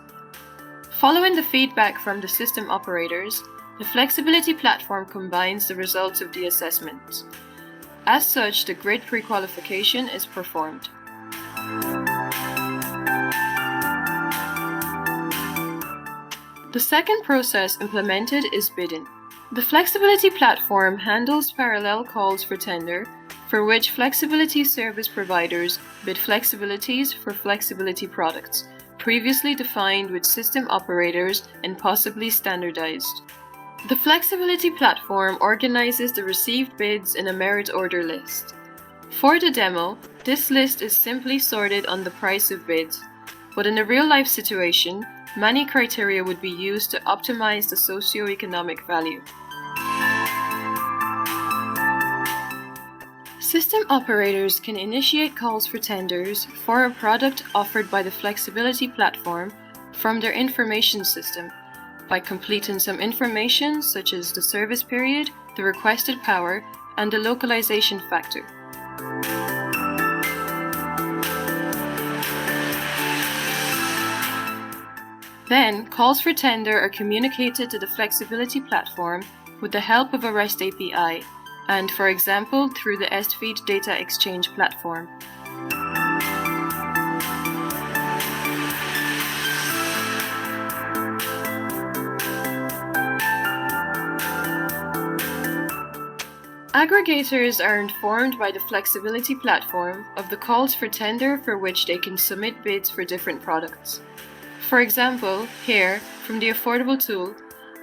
Following the feedback from the system operators, the flexibility platform combines the results of the assessment. As such, the grid pre-qualification is performed. The second process implemented is bidding. The flexibility platform handles parallel calls for tender, for which flexibility service providers bid flexibilities for flexibility products, previously defined with system operators and possibly standardized. The flexibility platform organizes the received bids in a merit order list. For the demo, this list is simply sorted on the price of bids, but in a real-life situation, many criteria would be used to optimize the socio-economic value. System operators can initiate calls for tenders for a product offered by the flexibility platform from their information system by completing some information such as the service period, the requested power, and the localization factor. Then, calls for tender are communicated to the flexibility platform with the help of a REST API, and, for example, through the SFeed data exchange platform. Aggregators are informed by the flexibility platform of the calls for tender for which they can submit bids for different products. For example, here, from the affordable tool,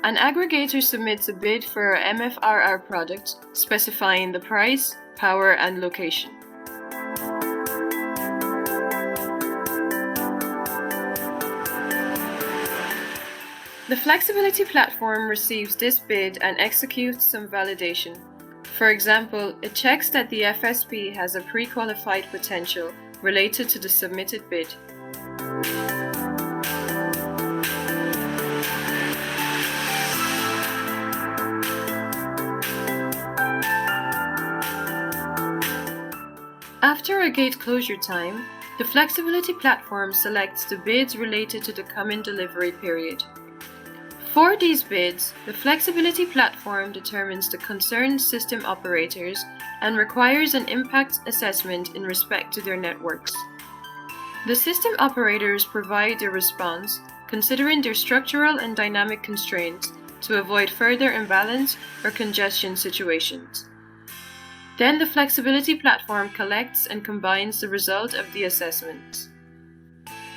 an aggregator submits a bid for a MFRR product specifying the price, power, and location. The flexibility platform receives this bid and executes some validation. For example, it checks that the FSP has a pre-qualified potential related to the submitted bid. After a gate closure time, the flexibility platform selects the bids related to the common delivery period. For these bids, the flexibility platform determines the concerned system operators and requires an impact assessment in respect to their networks. The system operators provide their response, considering their structural and dynamic constraints to avoid further imbalance or congestion situations. Then the flexibility platform collects and combines the result of the assessments.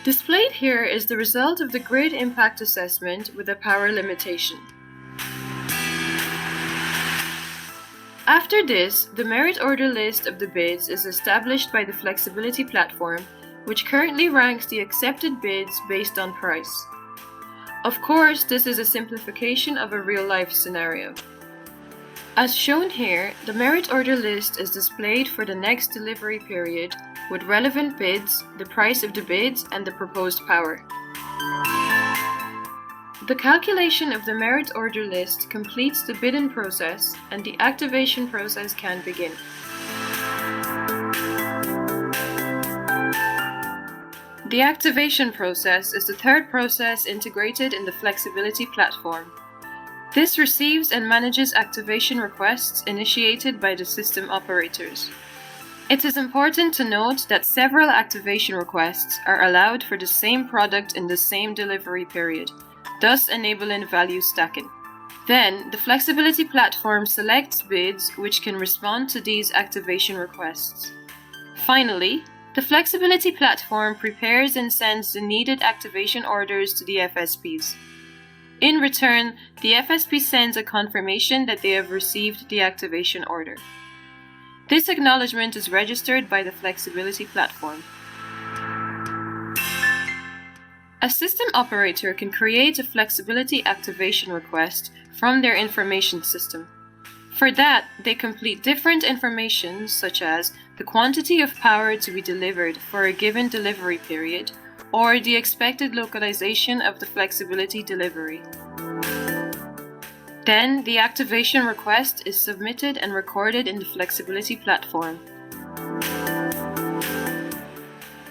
Displayed here is the result of the grid impact assessment with a power limitation. After this, the merit order list of the bids is established by the flexibility platform, which currently ranks the accepted bids based on price. Of course, this is a simplification of a real-life scenario. As shown here, the merit order list is displayed for the next delivery period with relevant bids, the price of the bids, and the proposed power. The calculation of the merit order list completes the bidding process and the activation process can begin. The activation process is the third process integrated in the flexibility platform. This receives and manages activation requests initiated by the system operators. It is important to note that several activation requests are allowed for the same product in the same delivery period, thus enabling value stacking. Then, the flexibility platform selects bids which can respond to these activation requests. Finally, the flexibility platform prepares and sends the needed activation orders to the FSPs. In return, the FSP sends a confirmation that they have received the activation order. This acknowledgement is registered by the flexibility platform. A system operator can create a flexibility activation request from their information system. For that, they complete different information such as the quantity of power to be delivered for a given delivery period, or the expected localization of the flexibility delivery. Then, the activation request is submitted and recorded in the flexibility platform.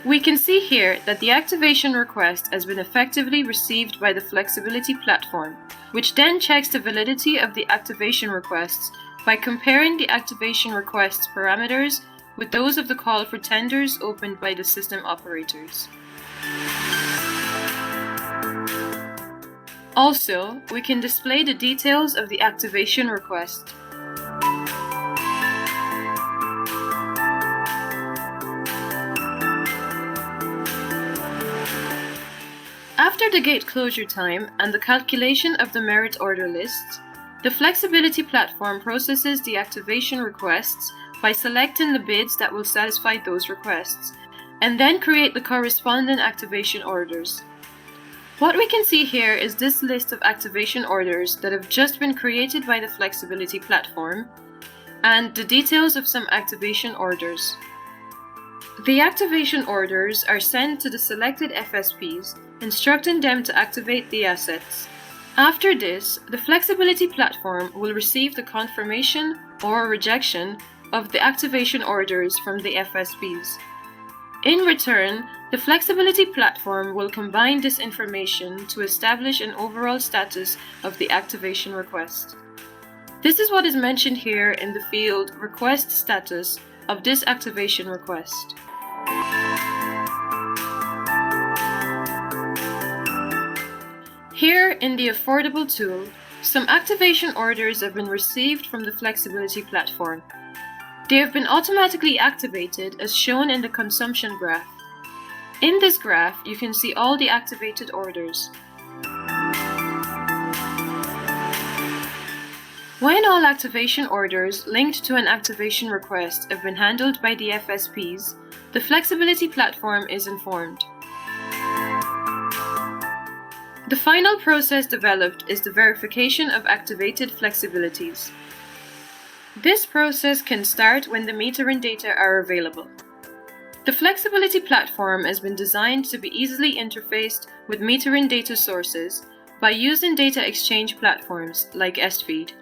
We can see here that the activation request has been effectively received by the flexibility platform, which then checks the validity of the activation requests by comparing the activation request's parameters with those of the call for tenders opened by the system operators. Also, we can display the details of the activation request. After the gate closure time and the calculation of the merit order list, the flexibility platform processes the activation requests by selecting the bids that will satisfy those requests, and then create the corresponding activation orders. What we can see here is this list of activation orders that have just been created by the flexibility platform, and the details of some activation orders. The activation orders are sent to the selected FSPs, instructing them to activate the assets. After this, the flexibility platform will receive the confirmation or rejection of the activation orders from the FSPs. In return, the flexibility platform will combine this information to establish an overall status of the activation request. This is what is mentioned here in the field Request Status of this activation request. Here in the Affordable tool, some activation orders have been received from the flexibility platform. They have been automatically activated as shown in the consumption graph. In this graph, you can see all the activated orders. When all activation orders linked to an activation request have been handled by the FSPs, the flexibility platform is informed. The final process developed is the verification of activated flexibilities. This process can start when the meter and data are available. The flexibility platform has been designed to be easily interfaced with meter and data sources by using data exchange platforms like SFeed.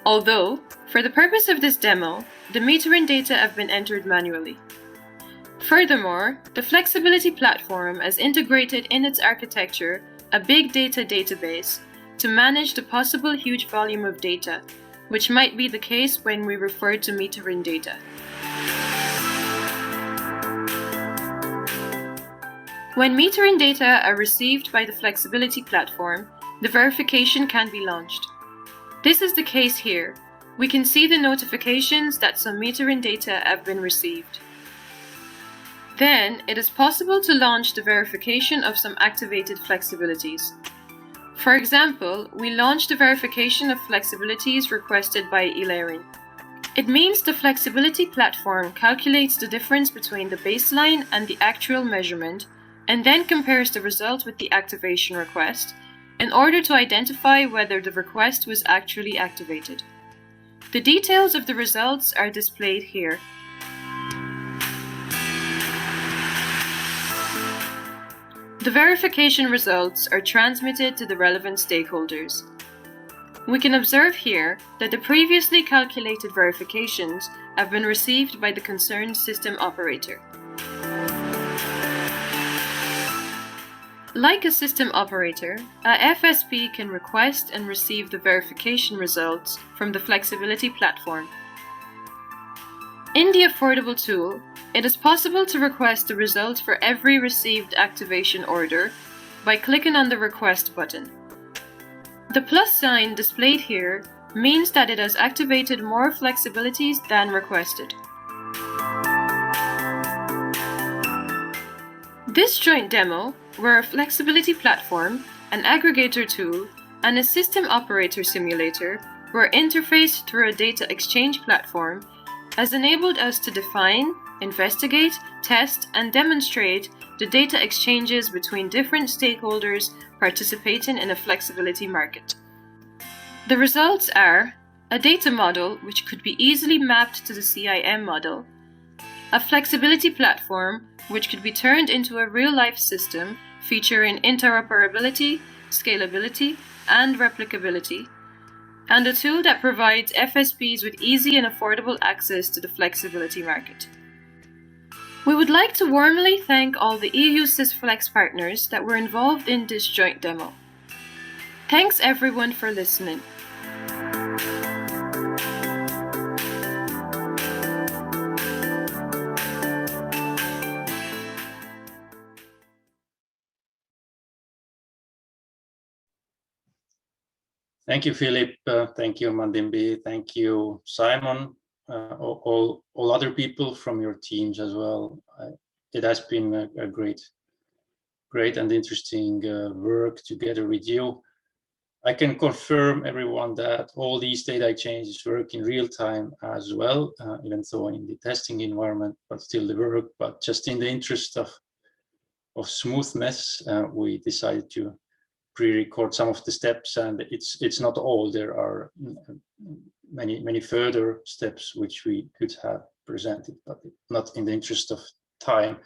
Although, for the purpose of this demo, the meter and data have been entered manually. Furthermore, the flexibility platform has integrated in its architecture a big data database to manage the possible huge volume of data, which might be the case when we refer to meter and data. When meter and data are received by the flexibility platform, the verification can be launched. This is the case here. We can see the notifications that some meter and data have been received. Then, it is possible to launch the verification of some activated flexibilities. For example, we launched the verification of flexibilities requested by Ilarion. It means the flexibility platform calculates the difference between the baseline and the actual measurement, and then compares the result with the activation request in order to identify whether the request was actually activated. The details of the results are displayed here. The verification results are transmitted to the relevant stakeholders. We can observe here that the previously calculated verifications have been received by the concerned system operator. Like a system operator, a FSP can request and receive the verification results from the flexibility platform. In the Affordable tool, it is possible to request the result for every received activation order by clicking on the Request button. The plus sign displayed here means that it has activated more flexibilities than requested. This joint demo, where a flexibility platform, an aggregator tool, and a system operator simulator were interfaced through a data exchange platform, has enabled us to define, investigate, test, and demonstrate the data exchanges between different stakeholders participating in a flexibility market. The results are a data model which could be easily mapped to the CIM model, a flexibility platform which could be turned into a real-life system featuring interoperability, scalability, and replicability, and a tool that provides FSPs with easy and affordable access to the flexibility market. We would like to warmly thank all the EU-SysFlex partners that were involved in this joint demo. Thanks everyone for listening. Thank you, Philip. Thank you, Mandimbi. Thank you, Simon. All other people from your teams as well. It has been a great and interesting work together with you. I can confirm everyone that all these data exchanges work in real time as well, even though in the testing environment, but still they work. But just in the interest of smoothness, we decided to pre-record some of the steps, and it's not all. There are many further steps which we could have presented, but not in the interest of time.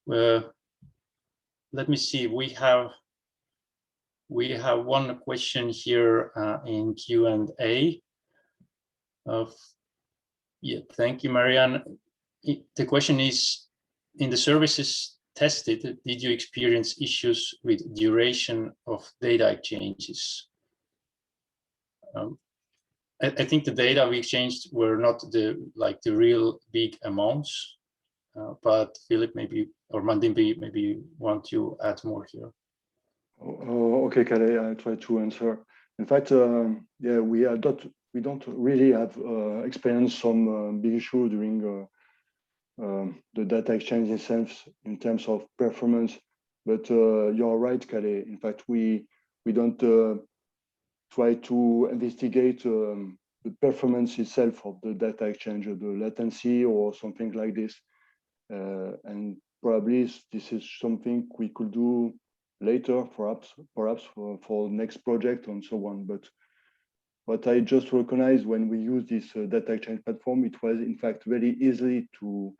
Let me see. We have one question here in Q&A. Yeah, thank you, Marianne. The question is: in the services tested, did you experience issues with duration of data exchanges? I think the data we exchanged were not the real big amounts, but Philip maybe, or Mandimbi, maybe you want to add more here. Okay, Kale, I try to answer. In fact, yeah, we don't really have experienced some big issue during the data exchange itself in terms of performance, but you're right, Kale. In fact, we don't try to investigate the performance itself of the data exchange, or the latency or something like this. And probably this is something we could do later, perhaps for next project and so on. But what I just recognized when we use this data exchange platform, it was in fact very easy to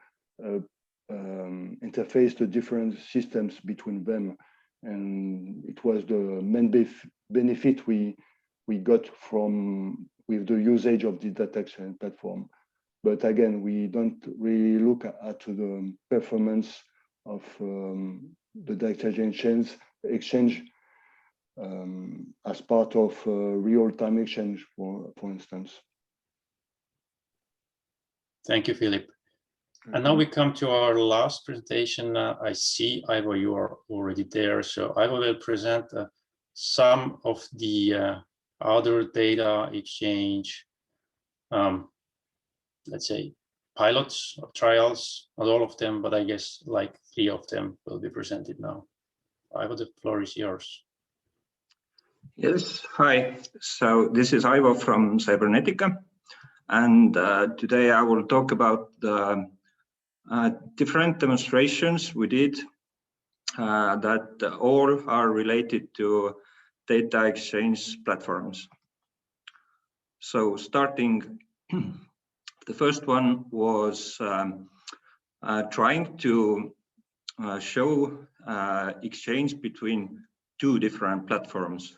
interface the different systems between them, and it was the main benefit we got from with the usage of the data exchange platform. But again, we don't really look at the performance of the data exchange as part of real-time exchange, for instance. Thank you, Philip. And now we come to our last presentation. I see, Ivo, you are already there. So I will present some of the other data exchange, let's say, pilots or trials, not all of them, but I guess like 3 of them will be presented now. Ivo, the floor is yours. Yes, hi. So this is Ivo from Cybernetica, and today I will talk about the different demonstrations we did that all are related to data exchange platforms. So starting, the first one was trying to show exchange between 2 different platforms.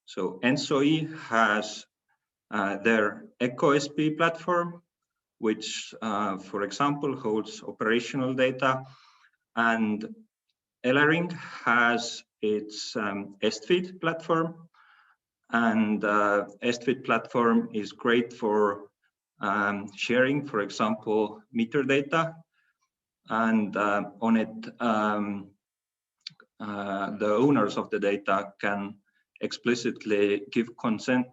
So ENSOE has their EcoSP platform, which, for example, holds operational data, and Elering has its SGAM platform, and SGAM platform is great for sharing, for example, meter data, and on it, the owners of the data can explicitly give consent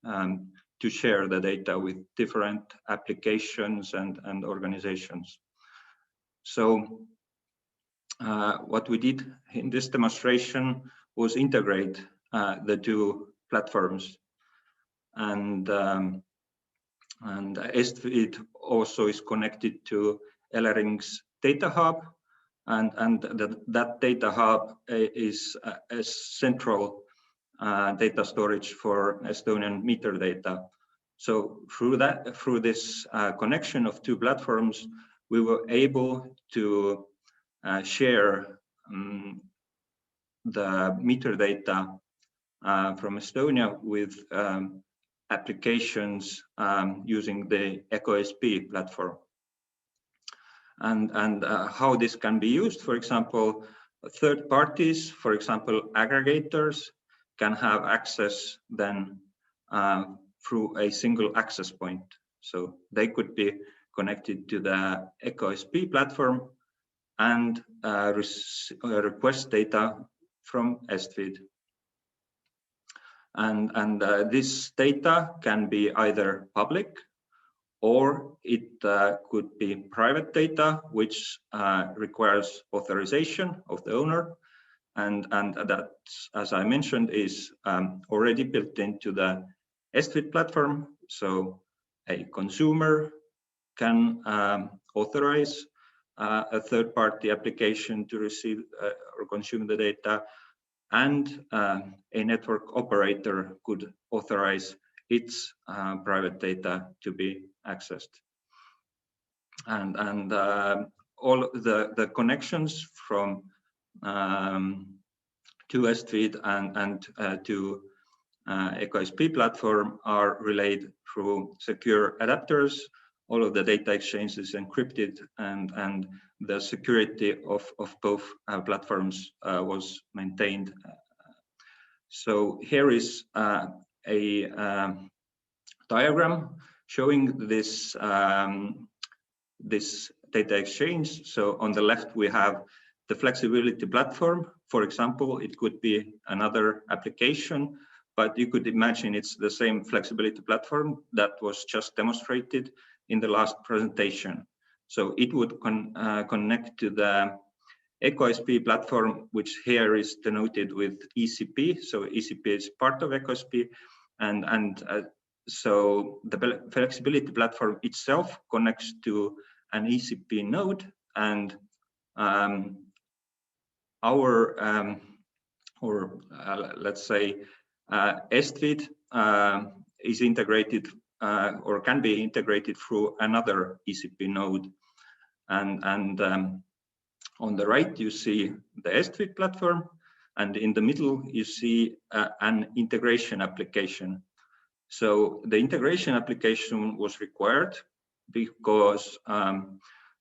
to share the data with different applications and organizations. So what we did in this demonstration was integrate the 2 platforms, and SGAM also is connected to Elering's data hub, and that data hub is a central data storage for Estonian meter data. So through this connection of 2 platforms, we were able to share the meter data from Estonia with applications using the EcoSP platform. And how this can be used, for example, third parties, for example, aggregators, can have access then through a single access point. So they could be connected to the EcoSP platform and request data from SGAM. And this data can be either public, or it could be private data, which requires authorization of the owner. And that, as I mentioned, is already built into the SGAM platform. So a consumer can authorize a third-party application to receive or consume the data, and a network operator could authorize its private data to be accessed. And all the connections from to SGAM and to EcoSP platform are relayed through secure adapters. All of the data exchange is encrypted, and the security of both platforms was maintained. So here is a diagram showing this this data exchange. So on the left we have the flexibility platform. For example, it could be another application, but you could imagine it's the same flexibility platform that was just demonstrated in the last presentation. So it would connect to the EcoSP platform, which here is denoted with ECP. So ECP is part of EcoSP, and so the flexibility platform itself connects to an ECP node, and our let's say SGAM is integrated or can be integrated through another ECP node. And on the right, you see the SGAM platform, and in the middle, you see an integration application. So the integration application was required because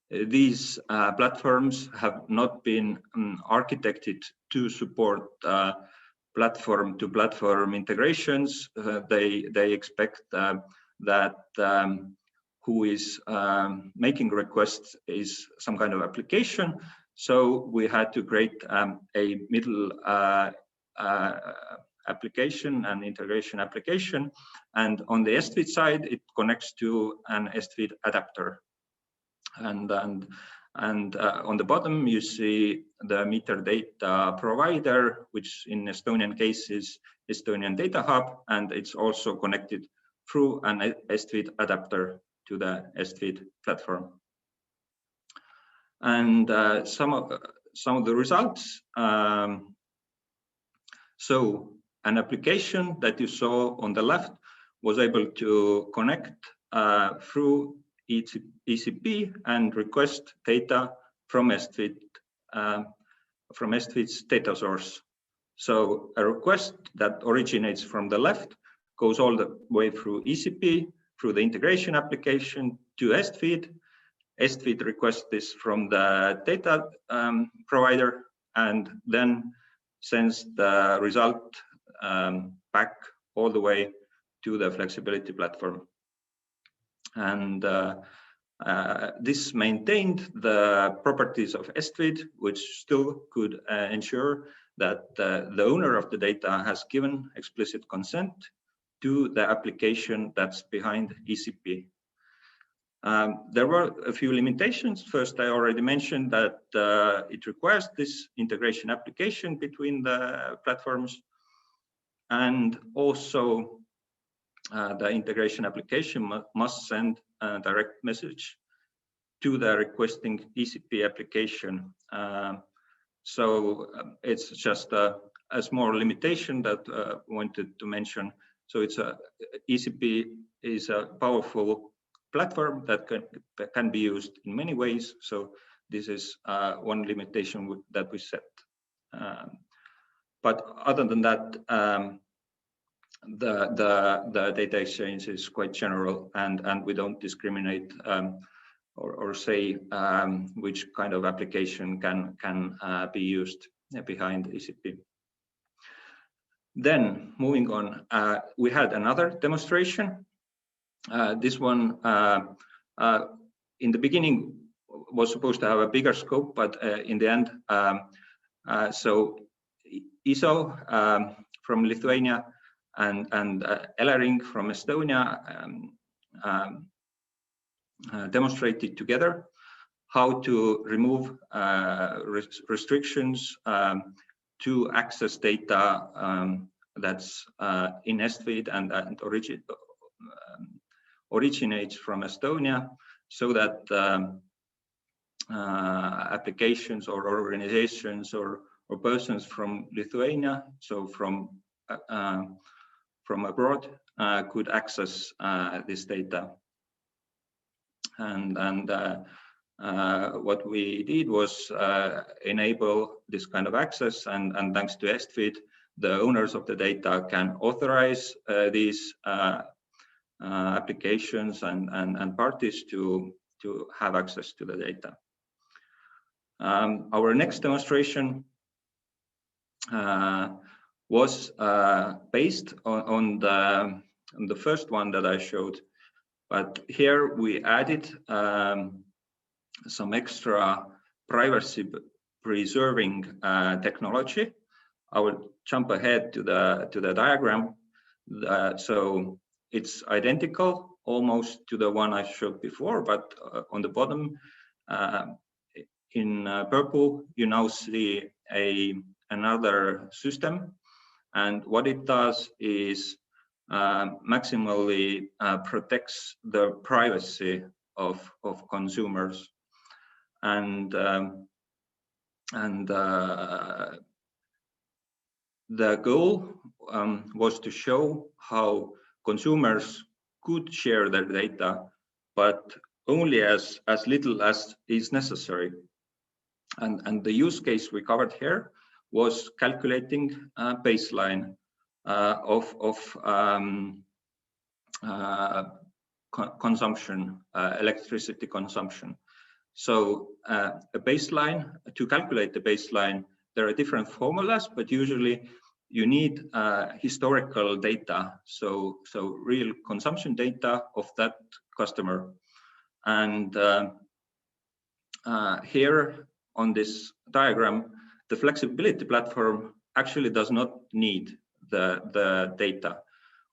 these platforms have not been architected to support platform-to-platform integrations. They expect that who is making requests is some kind of application. So we had to create a middle application and integration application. And on the SGAM side, it connects to an SGAM adapter. And on the bottom, you see the metadata provider, which in Estonian case is Estonian Data Hub, and it's also connected through an SGAM adapter to the SGAM platform. And some of the results. So an application that you saw on the left was able to connect through ECP and request data from SGAM's data source. So a request that originates from the left goes all the way through ECP, through the integration application to SGAM. SGAM requests this from the data provider and then sends the result back all the way to the flexibility platform. And this maintained the properties of SGAM, which still could ensure that the owner of the data has given explicit consent to the application that's behind ECP. There were a few limitations. First, I already mentioned that it requires this integration application between the platforms, and also the integration application must send a direct message to the requesting ECP application. So it's just a small limitation that I wanted to mention. So it's ECP is a powerful platform that can be used in many ways. So this is one limitation that we set. But other than that, the data exchange is quite general, and we don't discriminate or say which kind of application can be used behind ECP. Then moving on, we had another demonstration. This one in the beginning was supposed to have a bigger scope, but in the end, so ISO from Lithuania and Elering from Estonia demonstrated together how to remove restrictions to access data that's in SGAM and originates from Estonia, so that applications or organizations or persons from Lithuania, so from abroad, could access this data. And what we did was enable this kind of access, and thanks to SGAM, the owners of the data can authorize these applications and parties to have access to the data. Our next demonstration was based on the first one that I showed, but here we added some extra privacy preserving technology. I will jump ahead to the diagram. So it's identical almost to the one I showed before, but on the bottom in purple, you now see another system. And what it does is maximally protects the privacy of consumers. And the goal was to show how consumers could share their data, but only as little as is necessary. And the use case we covered here was calculating a baseline of consumption, electricity consumption. So a baseline, to calculate the baseline, there are different formulas, but usually you need historical data, so real consumption data of that customer. And here on this diagram, the flexibility platform actually does not need the data.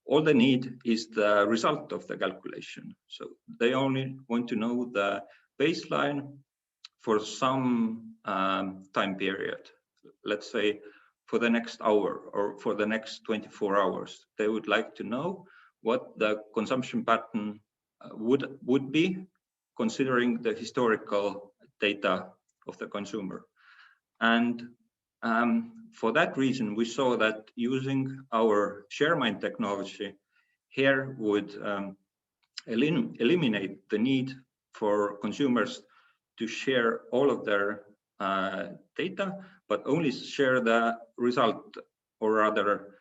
All they need is the result of the calculation. So they only want to know the baseline for some time period. Let's say for the next hour or for the next 24 hours. They would like to know what the consumption pattern would be, considering the historical data of the consumer. And for that reason, we saw that using our ShareMind technology here would eliminate the need for consumers to share all of their data, but only share the result, or rather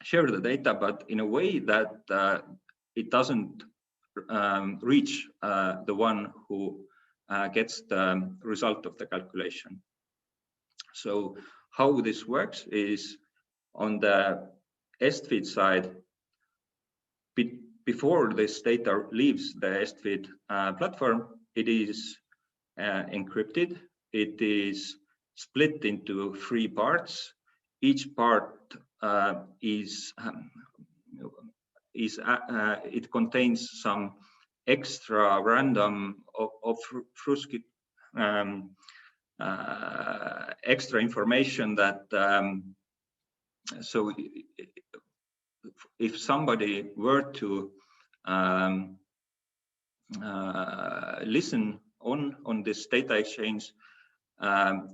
share the data, but in a way that it doesn't reach the one who gets the result of the calculation. So how this works is on the SGAM side, before this data leaves the SGAM platform, it is encrypted. It is split into 3 parts. Each part it contains some extra random extra information that so if somebody were to listen on this data exchange,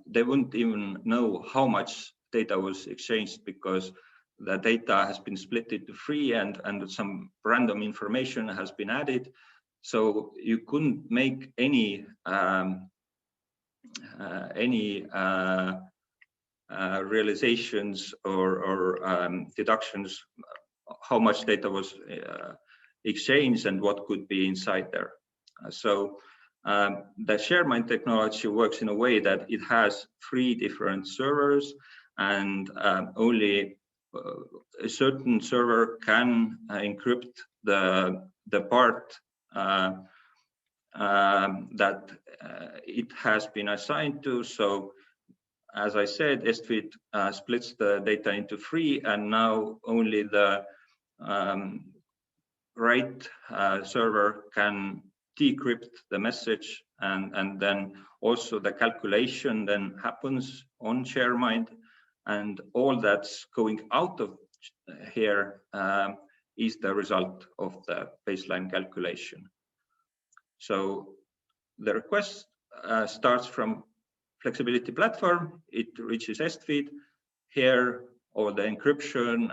they wouldn't even know how much data was exchanged, because the data has been split into 3 and some random information has been added. So you couldn't make any realizations or deductions how much data was exchanged and what could be inside there. So the ShareMind technology works in a way that it has 3 different servers, and only a certain server can encrypt the part that it has been assigned to. So as I said, SGAM splits the data into 3, and now only the right server can decrypt the message, and then also the calculation then happens on ShareMind, and all that's going out of here is the result of the baseline calculation. So the request starts from flexibility platform, it reaches SGAM. Here all the encryption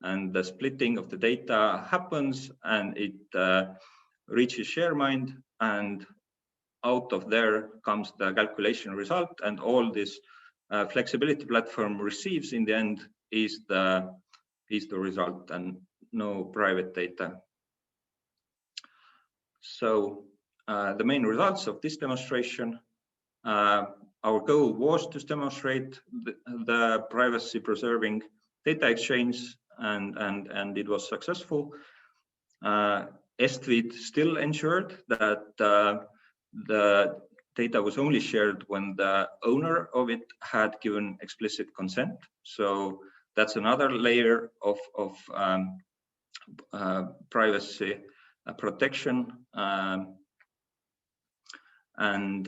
and the splitting of the data happens, and it reaches ShareMind, and out of there comes the calculation result, and all this flexibility platform receives in the end is the result, and no private data. So the main results of this demonstration, our goal was to demonstrate the privacy preserving data exchange, and it was successful. SGAM still ensured that the data was only shared when the owner of it had given explicit consent. So that's another layer of privacy protection. And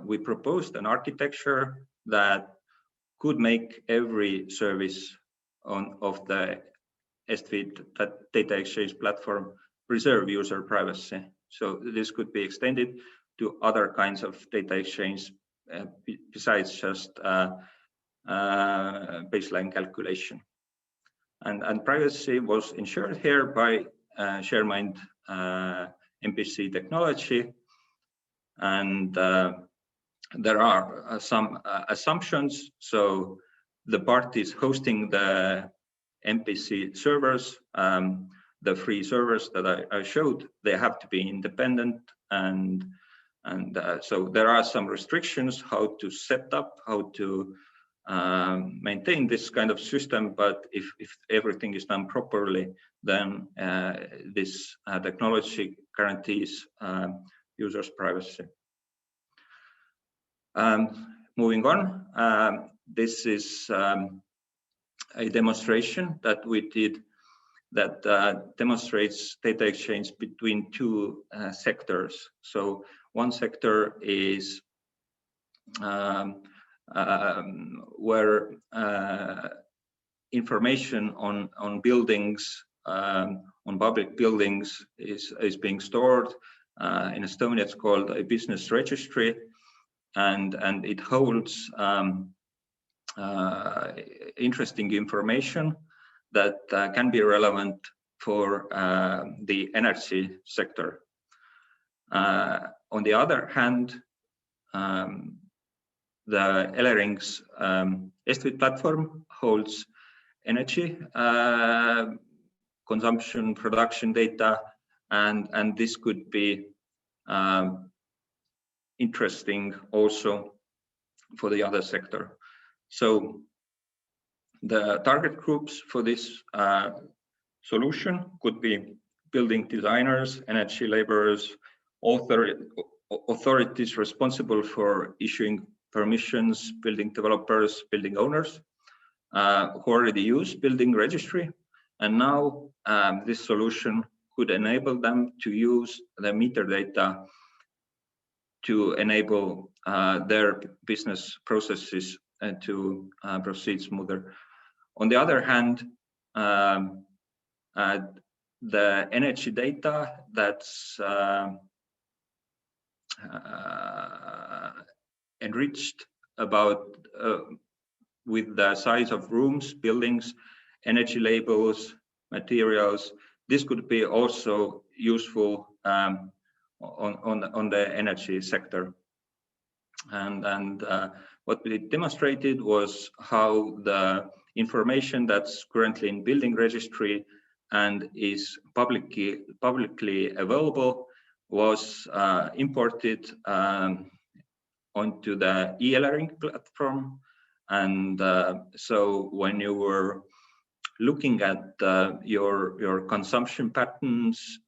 we proposed an architecture that could make every service of the SGAM data exchange platform preserve user privacy. So this could be extended to other kinds of data exchange besides just baseline calculation. And privacy was ensured here by ShareMind MPC technology. And there are some assumptions. So the parties hosting the MPC servers, the free servers that I showed, they have to be independent, and so there are some restrictions how to set up, how to maintain this kind of system. But if everything is done properly, then this technology guarantees users' privacy. Moving on, this is a demonstration that we did that demonstrates data exchange between two sectors. So one sector is where information on buildings, on public buildings is being stored. In Estonia, it's called a business registry, and it holds interesting information that can be relevant for the energy sector. On the other hand, the Elering's S-Suite platform holds energy consumption, production data, and this could be interesting also for the other sector. So the target groups for this solution could be building designers, energy laborers, authorities responsible for issuing permissions, building developers, building owners who already use building registry. And now this solution could enable them to use the meter data to enable their business processes and to proceed smoother. On the other hand, the energy data that's enriched about with the size of rooms, buildings, energy labels, materials, this could be also useful on the energy sector. And what we demonstrated was how the information that's currently in building registry and is publicly available was imported onto the e-Elering platform. And so when you were looking at your consumption patterns,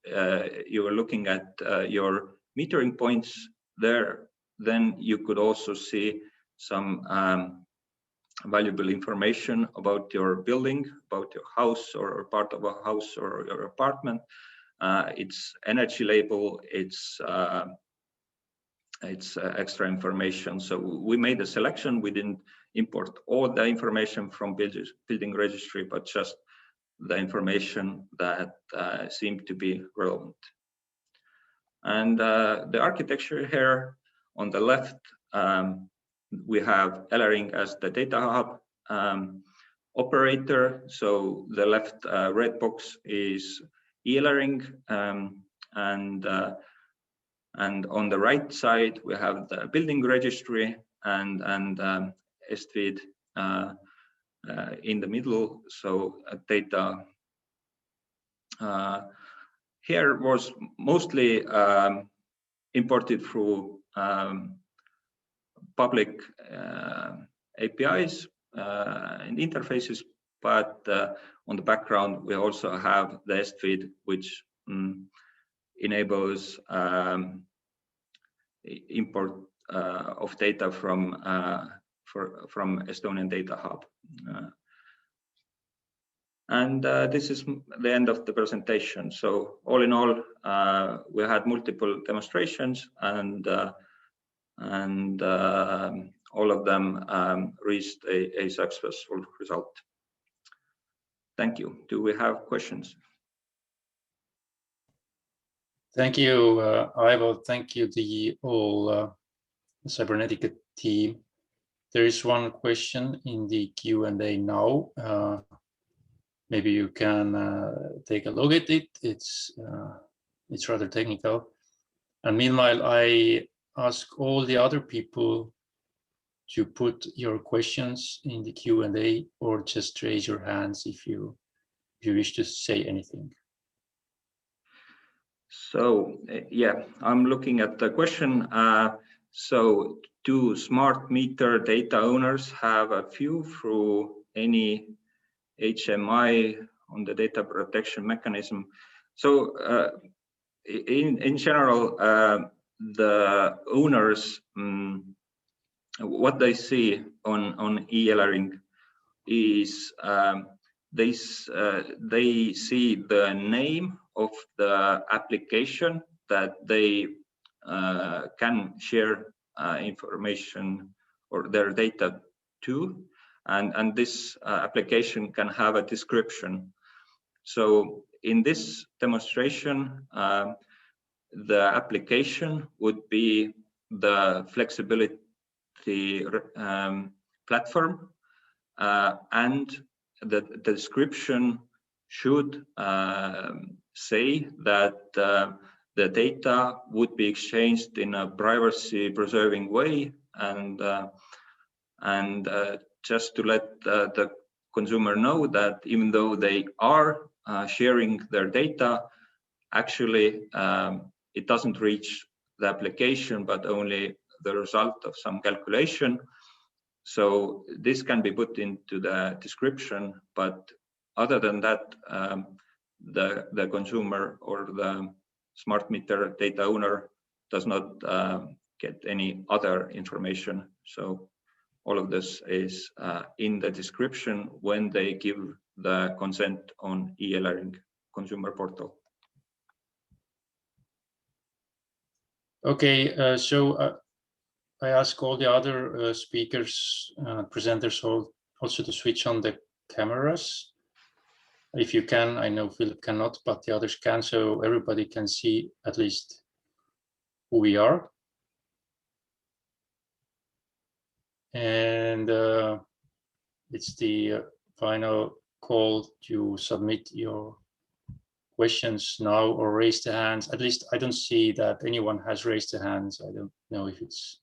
you were looking at your metering points there, then you could also see some valuable information about your building, about your house or part of a house or your apartment. It's energy label, it's extra information. So we made a selection. We didn't import all the information from building registry, but just the information that seemed to be relevant. And the architecture here on the left, we have Elering as the data hub operator. So the left red box is e-Elering, and on the right side we have the building registry and S-Feed in the middle. So data here was mostly imported through public APIs and interfaces, but on the background we also have the S-Feed, which enables import of data from Estonian Data Hub. And this is the end of the presentation. So all in all, we had multiple demonstrations, and all of them reached a successful result. Thank you. Do we have questions? Thank you, Aivo. Thank you, the whole Cybernetica team. There is one question in the Q&A now. Maybe you can take a look at it. It's rather technical. And meanwhile, I ask all the other people to put your questions in the Q&A or just raise your hands if you wish to say anything. So yeah, I'm looking at the question. So do smart meter data owners have a view through any HMI on the data protection mechanism? So in general, the owners, what they see on e-learning is they see the name of the application that they can share information or their data to, and this application can have a description. So in this demonstration, the application would be the flexibility platform, and the description should say that the data would be exchanged in a privacy-preserving way, and just to let the consumer know that even though they are sharing their data, actually it doesn't reach the application, but only the result of some calculation. So this can be put into the description, but other than that, the consumer or the smart meter data owner does not get any other information. So all of this is in the description when they give the consent on e-learning consumer portal. Okay, so I ask all the other speakers, presenters also to switch on the cameras. If you can, I know Philip cannot, but the others can, so everybody can see at least who we are. And it's the final call to submit your questions now or raise the hands. At least I don't see that anyone has raised the hands. I don't know if it's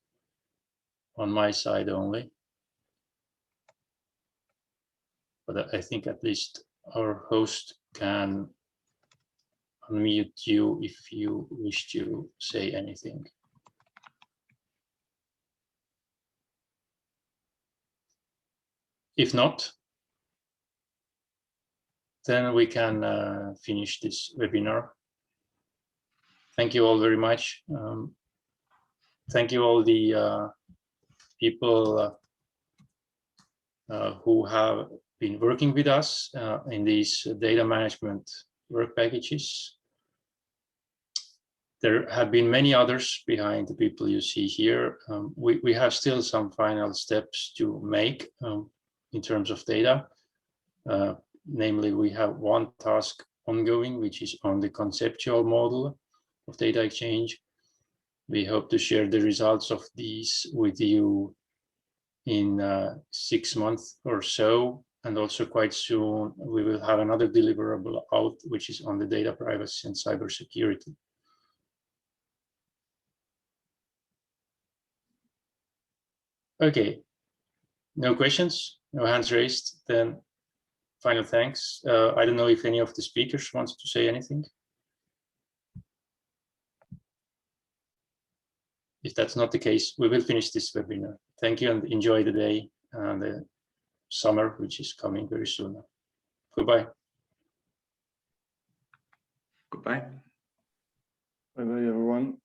on my side only. But I think at least our host can unmute you if you wish to say anything. If not, then we can finish this webinar. Thank you all very much. Thank you all the people who have been working with us in these data management work packages. There have been many others behind the people you see here. We have still some final steps to make in terms of data. Namely, we have one task ongoing, which is on the conceptual model of data exchange. We hope to share the results of these with you in 6 months or so. And also quite soon, we will have another deliverable out, which is on the data privacy and cybersecurity. Okay, no questions, no hands raised, then final thanks. I don't know if any of the speakers wants to say anything. If that's not the case, we will finish this webinar. Thank you and enjoy the day and the summer, which is coming very soon. Goodbye. Goodbye. Bye-bye, everyone.